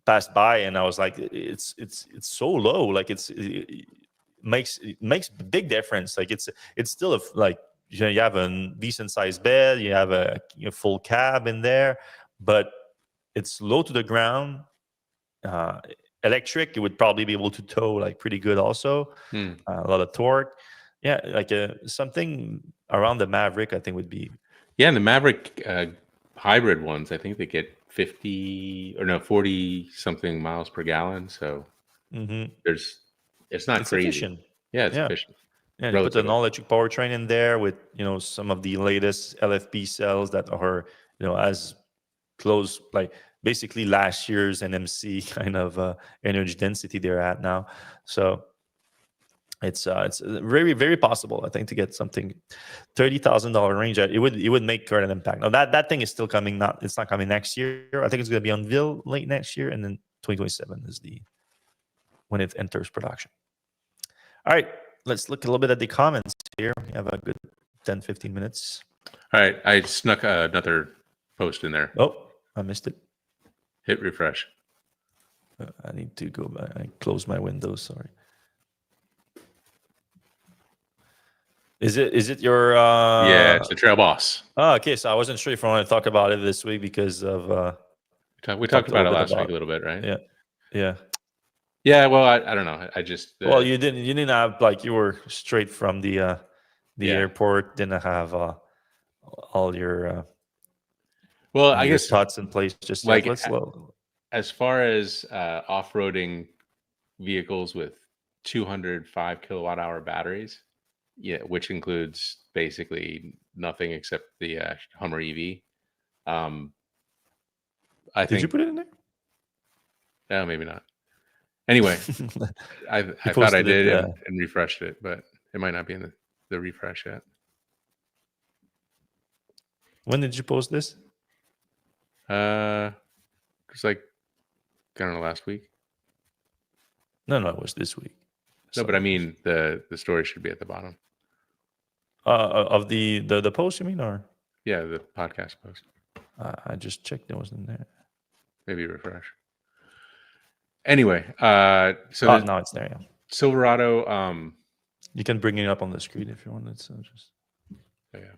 passed by, and I was like, it's so low, like it makes a big difference. Like it's still you have a decent sized bed, you have a full cab in there, but it's low to the ground. Electric, you would probably be able to tow like pretty good also. A lot of torque. Yeah, like something around the Maverick, I think would be. Yeah, and the Maverick hybrid ones, I think they get 40 something miles per gallon. So it's not crazy. Efficient. Yeah, it's efficient. Yeah, you put an all-electric powertrain in there with some of the latest LFP cells that are as close, like basically last year's NMC kind of energy density they're at now. So it's very, very possible, I think, to get something $30,000 range. It would make quite an impact. Now that thing is still coming. It's not coming next year. I think it's going to be unveiled late next year, and then 2027 is when it enters production. All right, let's look a little bit at the comments here. We have a good 10-15 minutes. All right, I snuck another post in there. Oh, I missed it. Hit refresh. I need to go back. I closed my window. Sorry. Is it your? Yeah, it's the Trail Boss. Oh, okay. So I wasn't sure if I want to talk about it this week because of. We talked about it last week a little bit, right? Yeah, yeah. Yeah. Well, I don't know. I just. Well, you didn't have you were straight from the airport. Didn't have all your. Well, I guess thoughts in place. Just as far as off-roading vehicles with 205 kilowatt-hour batteries. Yeah, which includes basically nothing except the Hummer EV. I Did you think put it in there? no, maybe not. Anyway, I You thought I posted it. did and refreshed it, but it might not be in the refresh yet. When did you post this? It's like I don't know, last week. No, it was this week. No, but I mean the story should be at the bottom. Of the post, you mean, or? Yeah, the podcast post. I just checked; it wasn't there. Maybe refresh. Anyway, so now it's there. Yeah. Silverado. You can bring it up on the screen if you wanted. So just yeah.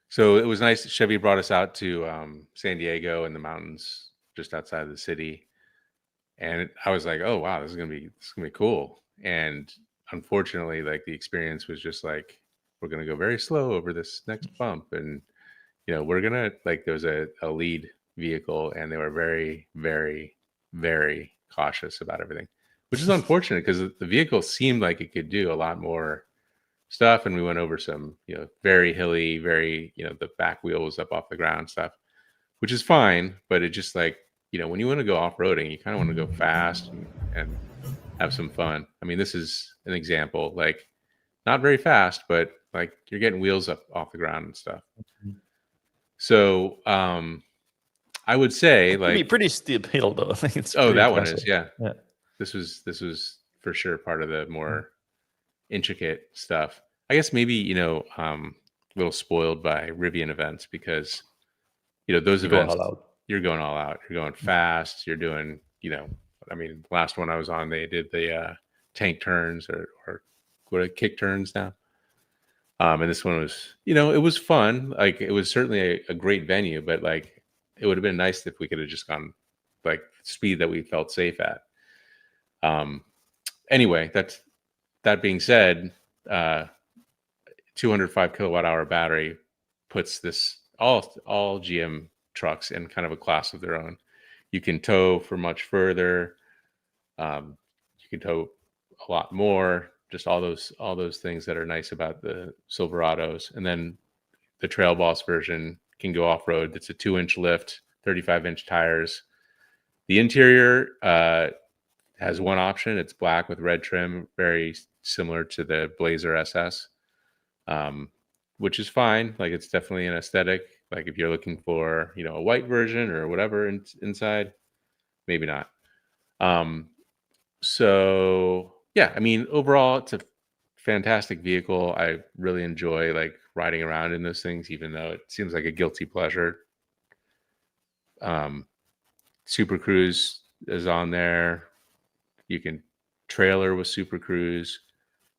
So it was nice. Chevy brought us out to San Diego in the mountains, just outside of the city, and I was like, "Oh wow, this is gonna be cool." And unfortunately, like the experience was just like, we're gonna go very slow over this next bump, and we're gonna like there was a lead vehicle, and they were very, very, very cautious about everything, which is unfortunate because the vehicle seemed like it could do a lot more stuff, and we went over some very hilly, very the back wheel was up off the ground stuff, which is fine, but it just like when you want to go off-roading, you kind of want to go fast and have some fun. I mean, this is an example, like not very fast, but like you're getting wheels up off the ground and stuff. So I would say like pretty steep hill though. It's that impressive. one is yeah. This was for sure part of the more intricate stuff. I guess maybe a little spoiled by Rivian events because those events you're going all out. You're going fast. You're doing I mean, last one I was on, they did the tank turns or what are kick turns now. And this one was it was fun. Like it was certainly a great venue, but like it would have been nice if we could have just gone like speed that we felt safe at. Anyway, that being said, 205 kilowatt hour battery puts this all GM trucks in kind of a class of their own. You can tow for much further. You can tow a lot more. Just all those things that are nice about the Silverados. And then the Trail Boss version can go off road. It's a 2-inch lift, 35-inch tires. The interior has one option. It's black with red trim, very similar to the Blazer SS, which is fine. Like it's definitely an aesthetic. Like if you're looking for, a white version or whatever inside, maybe not. So yeah, I mean, overall, it's a fantastic vehicle. I really enjoy like riding around in those things, even though it seems like a guilty pleasure. Super Cruise is on there. You can trailer with Super Cruise,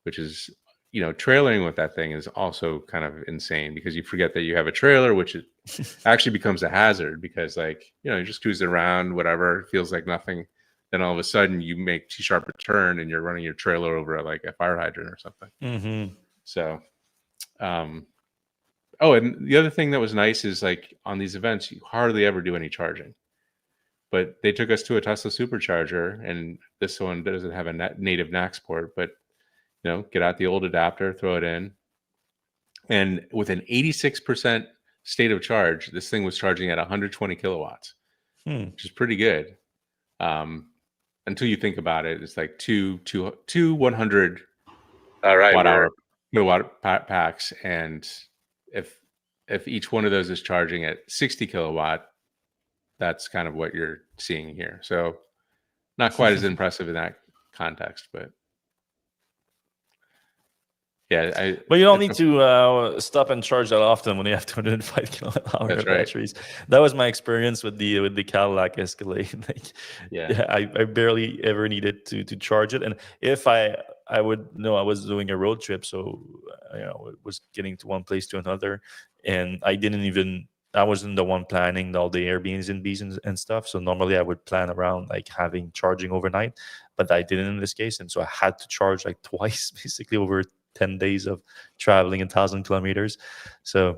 which is, trailering with that thing is also kind of insane because you forget that you have a trailer, which actually becomes a hazard because like, you just cruise around, whatever, it feels like nothing. Then all of a sudden you make too sharp a turn and you're running your trailer over like a fire hydrant or something. Mm-hmm. So, and the other thing that was nice is like on these events, you hardly ever do any charging. But they took us to a Tesla Supercharger, and this one doesn't have a native NACS port, but get out the old adapter, throw it in, and with an 86% state of charge, this thing was charging at 120 kilowatts, which is pretty good. Until you think about it, it's like two 100 kilowatt packs, and if each one of those is charging at 60 kilowatt, that's kind of what you're seeing here. So not quite as impressive in that context, but yeah. But you don't need to stop and charge that often when you have 205 kilowatt hour batteries. That was my experience with the Cadillac Escalade. I barely ever needed to charge it, and if I would I was doing a road trip, so it was getting to one place to another, and I wasn't the one planning all the Airbnbs and Bs and stuff. So normally I would plan around like having charging overnight, but I didn't in this case. And so I had to charge like twice, basically over 10 days of traveling 1,000 kilometers. So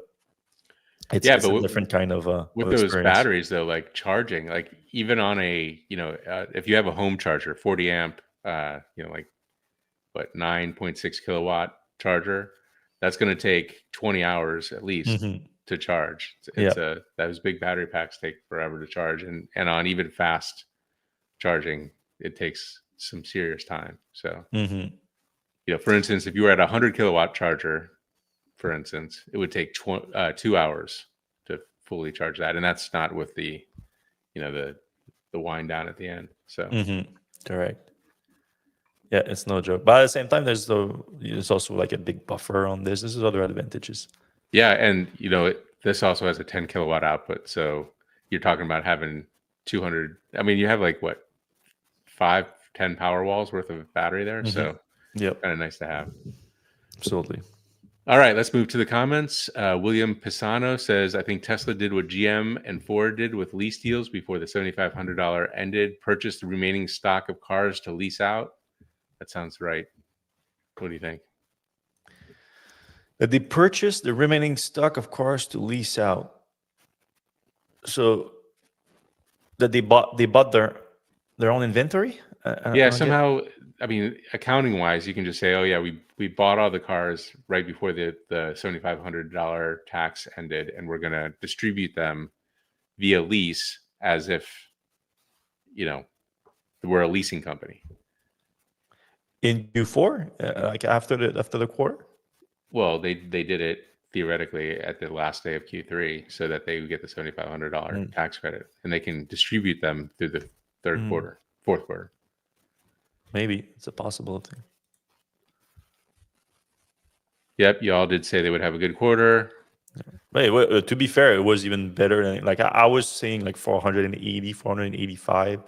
it's a different kind of with those batteries though, like charging, like even on a, if you have a home charger, 40 amp, like what, 9.6 kilowatt charger, that's going to take 20 hours at least to charge. Yeah. Those big battery packs take forever to charge, and on even fast charging, it takes some serious time. So, for instance, if you were at a 100 kilowatt charger, for instance, it would take 2 hours to fully charge that, and that's not with the wind down at the end. So, correct. Yeah, it's no joke. But at the same time, there's also like a big buffer on this. This is other advantages. Yeah, and this also has a 10 kilowatt output. So you're talking about having 200. I mean, you have like what, 5-10 power walls worth of battery there. So yep, kind of nice to have. Absolutely. All right, let's move to the comments. William Pisano says, I think Tesla did what GM and Ford did with lease deals before the $7,500 ended, purchased the remaining stock of cars to lease out. That sounds right. What do you think? That they purchased the remaining stock of cars to lease out. So that they bought their own inventory? Yeah, somehow, I mean, accounting wise, you can just say, oh yeah, we bought all the cars right before the $7,500 tax ended, and we're going to distribute them via lease as if, we're a leasing company. In Q4, like after the quarter? Well, they did it theoretically at the last day of Q3 so that they would get the $7,500 tax credit, and they can distribute them through the fourth quarter. Maybe it's a possibility. Yep, y'all did say they would have a good quarter. Wait, to be fair, it was even better than like I was saying, like 480, 485.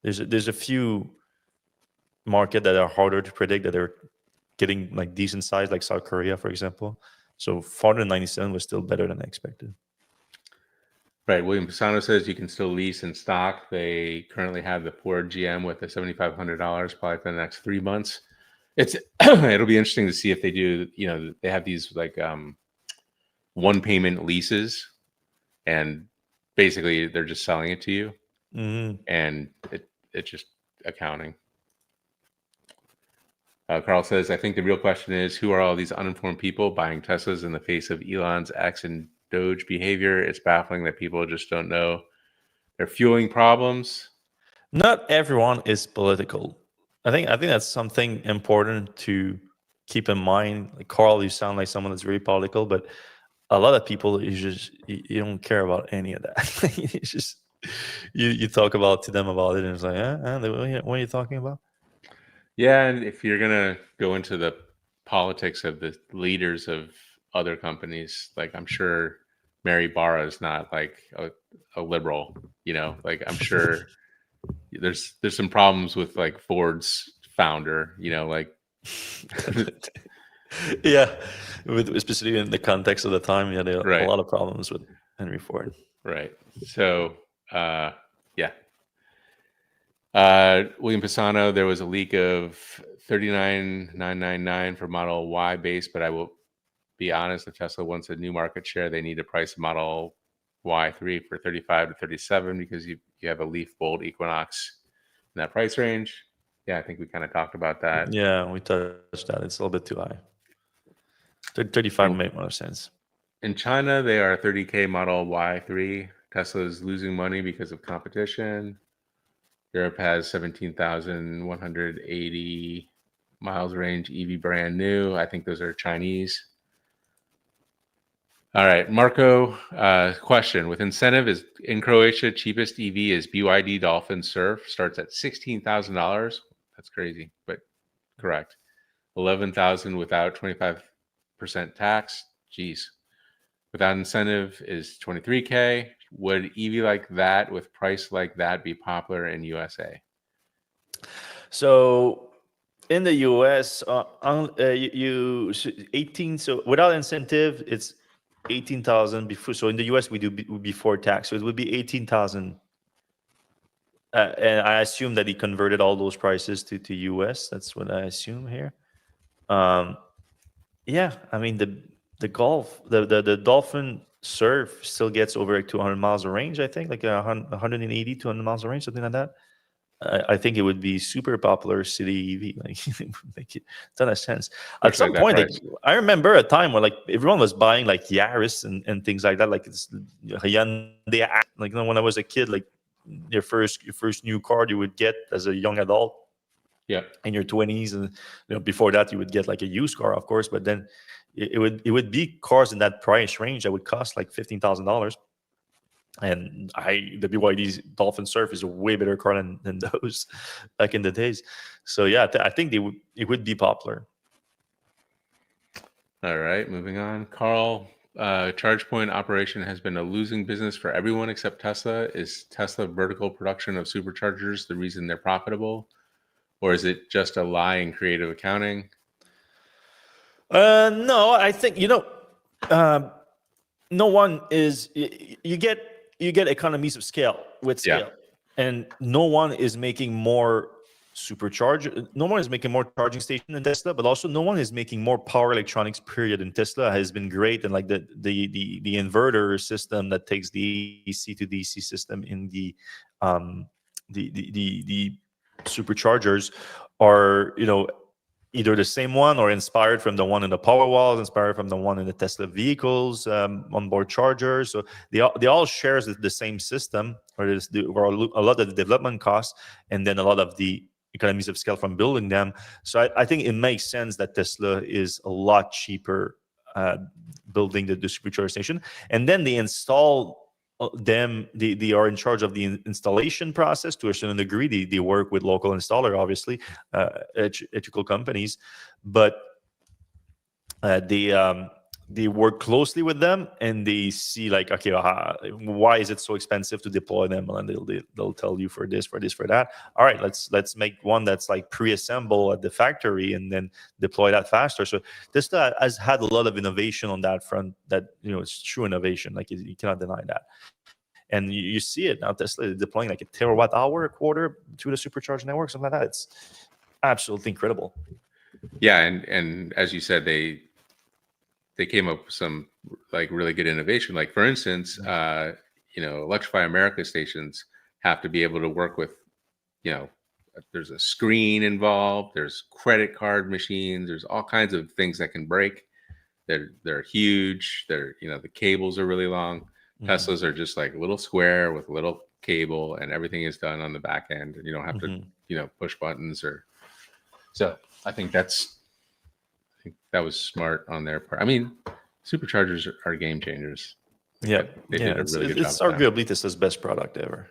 There's a few market that are harder to predict that they're getting like decent size, like South Korea, for example. So 497 was still better than I expected. Right. William Pisano says you can still lease in stock. They currently have the Ford GM with the $7,500 probably for the next 3 months. It'll be interesting to see if they do. They have these like one payment leases, and basically they're just selling it to you, and it's just accounting. Carl says, I think the real question is, who are all these uninformed people buying Teslas in the face of Elon's X and Doge behavior? It's baffling that people just don't know they're fueling problems. Not everyone is political. I think that's something important to keep in mind. Like Carl, you sound like someone that's very political, but a lot of people, you don't care about any of that. It's just you talk to them about it, and it's like, what are you talking about? Yeah, and if you're gonna go into the politics of the leaders of other companies, like I'm sure Mary Barra is not like a liberal, like I'm sure there's some problems with like Ford's founder, like yeah, with specifically in the context of the time, yeah, there are a lot of problems with Henry Ford. Right. So yeah. William Pisano, there was a leak of 39,999 for Model Y base, but I will be honest, if Tesla wants a new market share, they need to price Model Y3 for 35 to 37 because you have a Leaf, Bolt, Equinox in that price range. Yeah, I think we kind of talked about that. Yeah, we touched that. It's a little bit too high. 35 would make more sense. In China, they are 30K Model Y3. Tesla is losing money because of competition. Europe has 17,180 miles range EV brand new. I think those are Chinese. All right, Marco, question. With incentive, is in Croatia, cheapest EV is BYD Dolphin Surf. Starts at $16,000. That's crazy, but correct. 11,000 without 25% tax. Geez. Without incentive is 23K. Would EV like that with price like that be popular in USA? So in the US, you 18. So without incentive, it's 18,000 before. So in the US, we do before tax. So it would be 18,000. And I assume that he converted all those prices to US. That's what I assume here. Yeah, I mean the Golf, the Dolphin Surf still gets over like 200 miles of range. I think like 180, 200 miles of range, something like that. I think it would be super popular city EV. Like it would make a ton of sense. At especially some at that point, like price. I remember a time where like everyone was buying like Yaris and things like that. Like it's Hyundai. Like when I was a kid, like your first new car you would get as a young adult Yeah. in your 20s, and before that you would get like a used car, of course. But then it would be cars in that price range that would cost like $15,000. And the BYD's Dolphin Surf is a way better car than those back in the days. So yeah, I think it would be popular. All right, moving on. Carl, charge point operation has been a losing business for everyone except Tesla. Is Tesla vertical production of superchargers the reason they're profitable? Or is it just a lie in creative accounting? No, I think um, no one is. You get economies of scale with Yeah. scale, and no one is making more supercharger. No one is making more charging station than Tesla, but also no one is making more power electronics. Period. And Tesla has been great, and like the inverter system that takes the AC to DC system in the superchargers are either the same one or inspired from the one in the power walls, inspired from the one in the Tesla vehicles, onboard chargers. So they all share the same system, or a lot of the development costs, and then a lot of the economies of scale from building them. So I think it makes sense that Tesla is a lot cheaper building the supercharger station, and then they install them. They are in charge of the installation process to a certain degree. They work with local installer, obviously, electrical companies, but they work closely with them, and they see like, okay, why is it so expensive to deploy them? And they'll tell you for this, for that. All right, let's make one that's like pre-assembled at the factory and then deploy that faster. So Tesla has had a lot of innovation on that front. That it's true innovation. Like you cannot deny that. And you see it now. Tesla is deploying like a terawatt hour a quarter to the supercharger network, something like that. It's absolutely incredible. Yeah, and as you said, they came up with some like really good innovation. Like for instance, Electrify America stations have to be able to work with, there's a screen involved, there's credit card machines, there's all kinds of things that can break. They're huge. The cables are really long. Teslas are just like a little square with a little cable, and everything is done on the back end, and you don't have to, push buttons or. So I think that was smart on their part. I mean, superchargers are game changers. Yeah, they did a really good job. It's arguably Tesla's best product ever.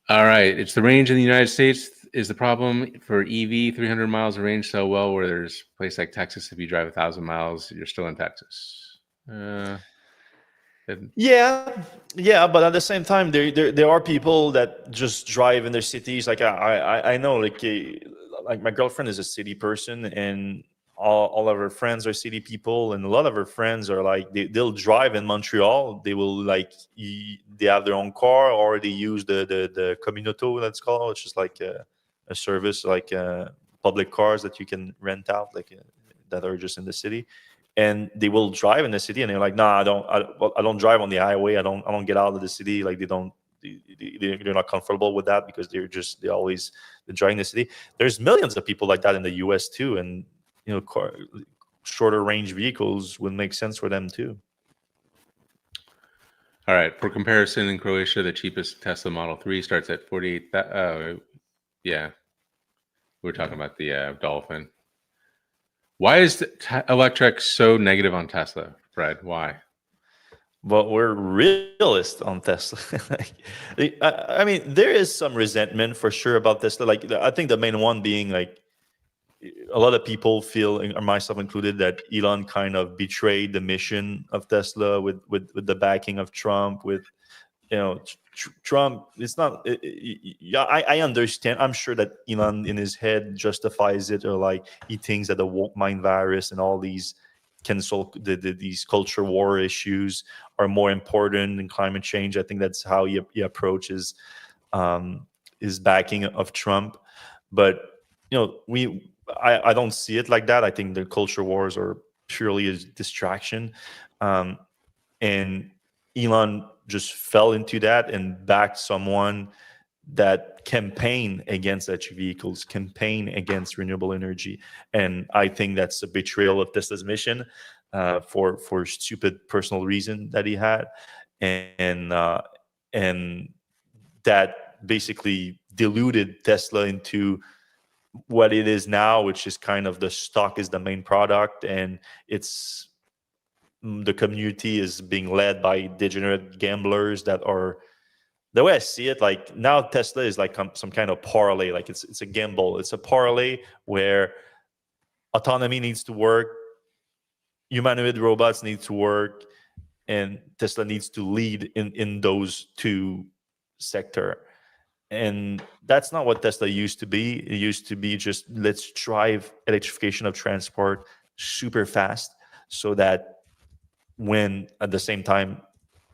All right, it's the range in the United States is the problem for EV. 300 miles of range so well, where there's a place like Texas, if you drive 1,000 miles, you're still in Texas. Yeah, but at the same time, there are people that just drive in their cities. Like I know, like my girlfriend is a city person, and all of her friends are city people, and a lot of her friends are like they'll drive in Montreal. They will they have their own car, or they use the communauto, that's called, which is like a service, like public cars that you can rent out, that are just in the city. And they will drive in the city, and they're like, "Nah, I don't drive on the highway. I don't get out of the city." Like they're not comfortable with that because they're always driving the city. There's millions of people like that in the U.S. too, and shorter range vehicles would make sense for them too. All right. For comparison, in Croatia, the cheapest Tesla Model 3 starts at 48. Yeah, we're talking about the Dolphin. Why is Electrek so negative on Tesla, Fred? Why? But we're realist on Tesla. I mean, there is some resentment for sure about Tesla. Like, I think the main one being like a lot of people feel, and myself included, that Elon kind of betrayed the mission of Tesla with the backing of Trump. With Trump, it's not. Yeah, I understand. I'm sure that Elon in his head justifies it, or like he thinks that the woke mind virus and all these these culture war issues are more important than climate change. I think that's how he approaches his backing of Trump. But I don't see it like that. I think the culture wars are purely a distraction, and Elon just fell into that and backed someone that campaign against electric vehicles, campaign against renewable energy, and I think that's a betrayal of Tesla's mission for stupid personal reason that he had, and that basically diluted Tesla into what it is now, which is kind of the stock is the main product, and it's the community is being led by degenerate gamblers that are, the way I see it, like now Tesla is like some kind of parlay, like it's a gamble, it's a parlay where autonomy needs to work, humanoid robots need to work, and Tesla needs to lead in those two sector. And that's not what Tesla used to be. It used to be just, let's drive electrification of transport super fast, so that when at the same time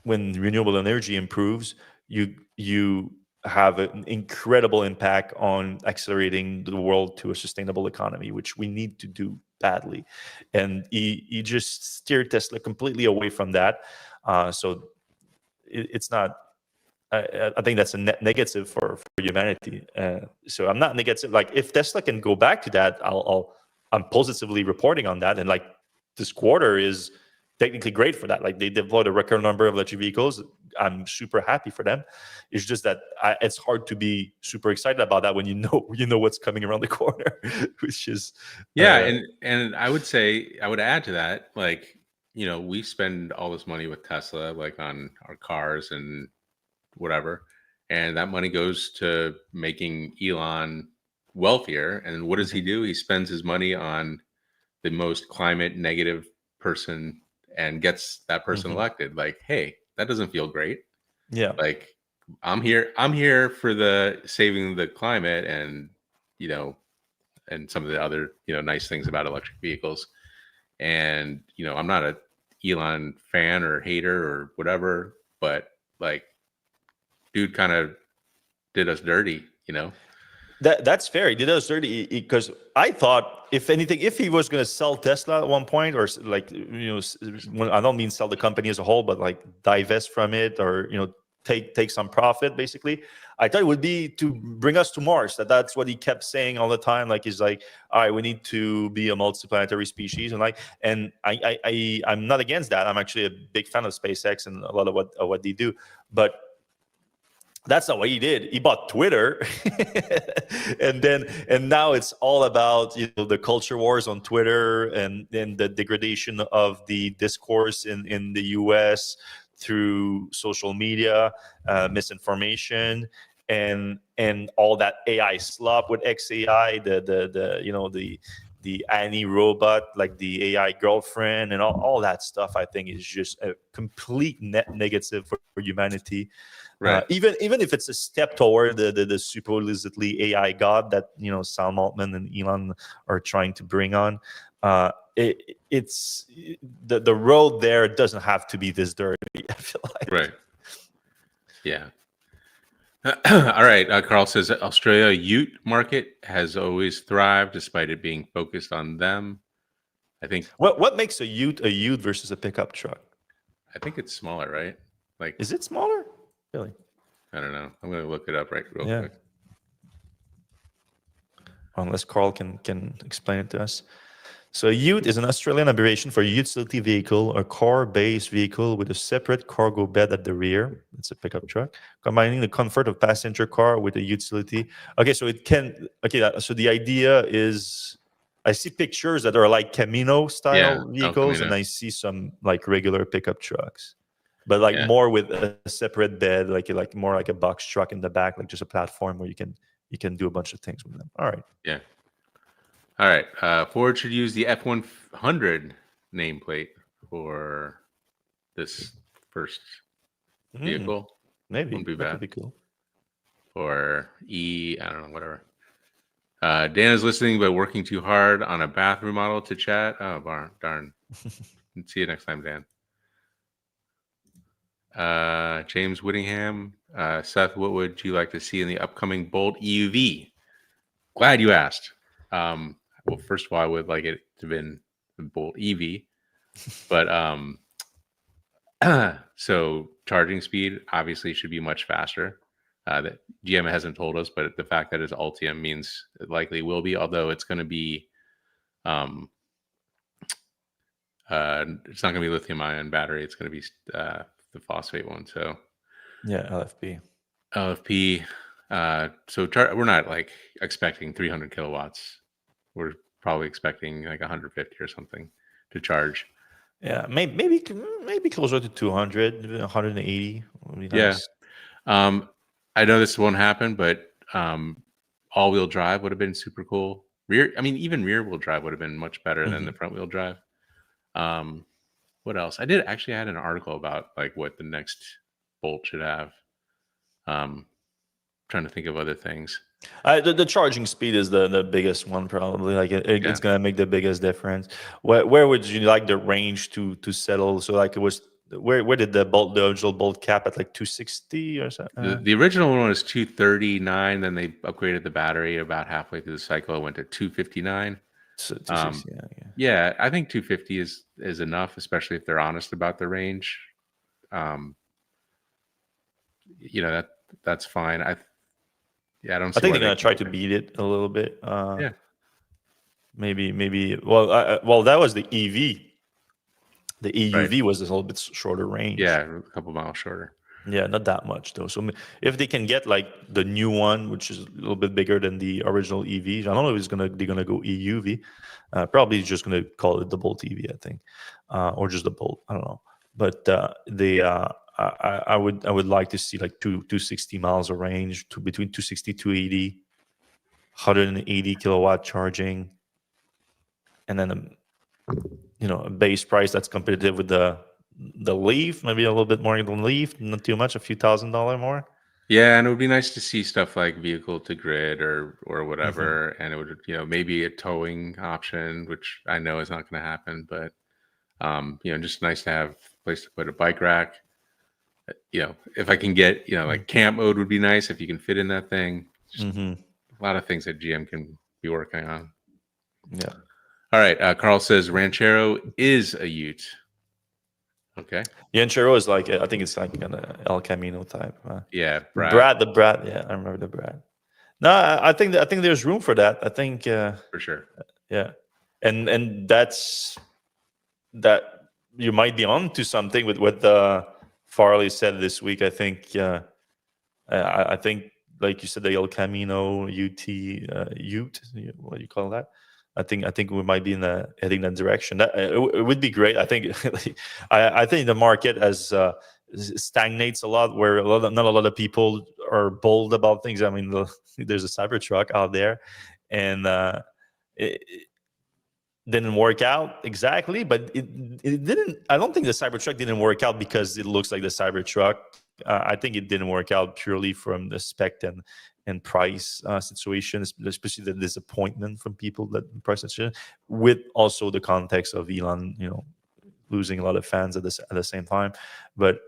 when renewable energy improves, you have an incredible impact on accelerating the world to a sustainable economy, which we need to do badly. And he just steered Tesla completely away from that. So it's not. I think that's a net negative for humanity. So I'm not negative. Like if Tesla can go back to that, I'm positively reporting on that. And like this quarter is technically great for that. Like they deployed a record number of electric vehicles. I'm super happy for them. It's just that it's hard to be super excited about that when you know what's coming around the corner, which is and I would say, I would add to that, like, you know, we spend all this money with Tesla, like on our cars and whatever, and that money goes to making Elon wealthier. And what does he do? He spends his money on the most climate negative person and gets that person elected. Like, hey, that doesn't feel great. Yeah. Like, I'm here for the saving the climate, and you know, and some of the other, you know, nice things about electric vehicles. And you know, I'm not a Elon fan or hater or whatever, but like, dude kind of did us dirty, you know. That's fair. He did us dirty because I thought, if anything, if he was going to sell Tesla at one point, or like, you know, I don't mean sell the company as a whole, but like divest from it, or you know, take some profit. Basically, I thought it would be to bring us to Mars. That's what he kept saying all the time. Like he's like, all right, we need to be a multiplanetary species, and I'm not against that. I'm actually a big fan of SpaceX and a lot of what they do, but that's not what he did. He bought Twitter, and now it's all about, you know, the culture wars on Twitter, and the degradation of the discourse in the U.S. through social media, misinformation, and all that AI slop with XAI, the Annie robot, like the AI girlfriend, and all that stuff. I think is just a complete net negative for humanity. Right. Even if it's a step toward the supposedly AI god that, you know, Sam Altman and Elon are trying to bring on, it's the road there doesn't have to be this dirty. I feel like. Right. Yeah. All right. Carl says Australia Ute market has always thrived despite it being focused on them. I think. What makes a Ute versus a pickup truck? I think it's smaller, right? Like, is it smaller? Really? I don't know. I'm going to look it up real quick. Unless Carl can explain it to us. So a Ute is an Australian abbreviation for a utility vehicle, a car-based vehicle with a separate cargo bed at the rear. It's a pickup truck, combining the comfort of passenger car with a utility. Okay, so it can. Okay, so the idea is, I see pictures that are like Camino style vehicles, and I see some like regular pickup trucks, but like more with a separate bed, like more like a box truck in the back, like just a platform where you can do a bunch of things with them. All right. Yeah. All right. Ford should use the F-100 nameplate for this first vehicle. Maybe. Wouldn't be bad. That would be cool. Or I don't know, whatever. Dan is listening but working too hard on a bathroom model to chat. Oh, darn. See you next time, Dan. James Whittingham. Seth, what would you like to see in the upcoming Bolt EUV? Glad you asked. Well, first of all, I would like it to have been the Bolt EV, but so charging speed obviously should be much faster. that GM hasn't told us, but the fact that it's Ultium means it likely will be, although it's going to be, it's not going to be lithium ion battery. It's going to be the phosphate one. So Yeah, LFP. LFP. So we're not like expecting 300 kilowatts. We're probably expecting like 150 or something to charge. Yeah, maybe closer to 200, 180 would be nice. Yeah. I know this won't happen, but all-wheel drive would have been super cool. Even rear-wheel drive would have been much better than the front-wheel drive. What else? I had an article about like what the next Bolt should have. Trying to think of other things. The charging speed is the biggest one, probably. Like it's gonna make the biggest difference. Where would you like the range to settle? So like it was where did the original Bolt cap at, like 260 or something? The original one was 239. Then they upgraded the battery about halfway through the cycle. It went to 259. So 260, yeah, I think 250 is enough, especially if they're honest about the range. That's fine. I don't. I think they're gonna try to beat it a little bit. Yeah. Maybe. Well, that was the EV. The EUV Right. was a little bit shorter range. Yeah, a couple miles shorter. Yeah, not that much though. So if they can get like the new one, which is a little bit bigger than the original EV, I don't know if they're gonna go EUV. Probably just gonna call it the Bolt EV, I think, or just the Bolt. I don't know. But I would like to see like 260 miles of range, between 260 280, 180 kilowatt charging, and then a base price that's competitive with the Leaf, maybe a little bit more than Leaf, not too much, a few $1,000s more. Yeah, and it would be nice to see stuff like vehicle to grid or whatever, and it would maybe a towing option, which I know is not going to happen, but just nice to have a place to put a bike rack. If I can get like camp mode would be nice if you can fit in that thing. Just a lot of things that GM can be working on. Yeah. All right. Carl says Ranchero is a Ute. Okay. The Ranchero is like, I think it's like an El Camino type. Yeah. The Brad. Yeah, I remember the Brad. No, I think there's room for that. I think for sure. Yeah, and that's that. You might be on to something with what Farley said this week. I think. I think, like you said, the El Camino Ute. What do you call that? I think we might be heading that direction. That it would be great. I think I think the market has stagnates a lot, where not a lot of people are bold about things. I mean, there's a Cybertruck out there, and it didn't work out exactly. But it didn't. I don't think the Cybertruck didn't work out because it looks like the Cybertruck. I think it didn't work out purely from the spec and price situation, especially the disappointment from people that price situation, with also the context of Elon, losing a lot of fans at the same time. But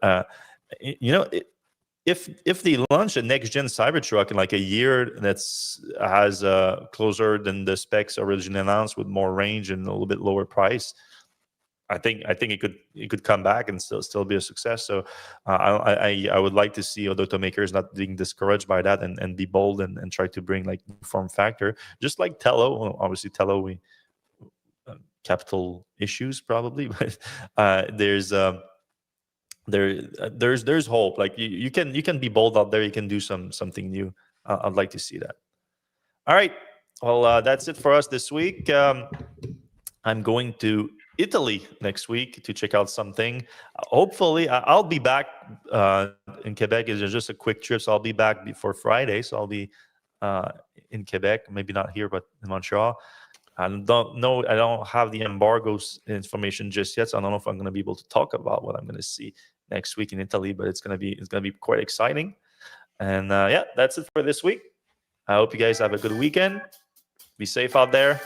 if they launch a next gen Cybertruck in like a year has closer than the specs originally announced, with more range and a little bit lower price, I think it could come back and still be a success. So I would like to see other automakers not being discouraged by that and be bold and try to bring like form factor, just like Tello. Well, obviously Tello, we capital issues probably, but there's hope. Like you can be bold out there. You can do something new. I'd like to see that. All right. Well, that's it for us this week. I'm going to Italy next week to check out something. Hopefully, I'll be back in Quebec. It's just a quick trip, so I'll be back before Friday. So I'll be in Quebec, maybe not here, but in Montreal. I don't know. I don't have the embargoes information just yet, so I don't know if I'm going to be able to talk about what I'm going to see next week in Italy. But it's going to be quite exciting. And yeah, that's it for this week. I hope you guys have a good weekend. Be safe out there.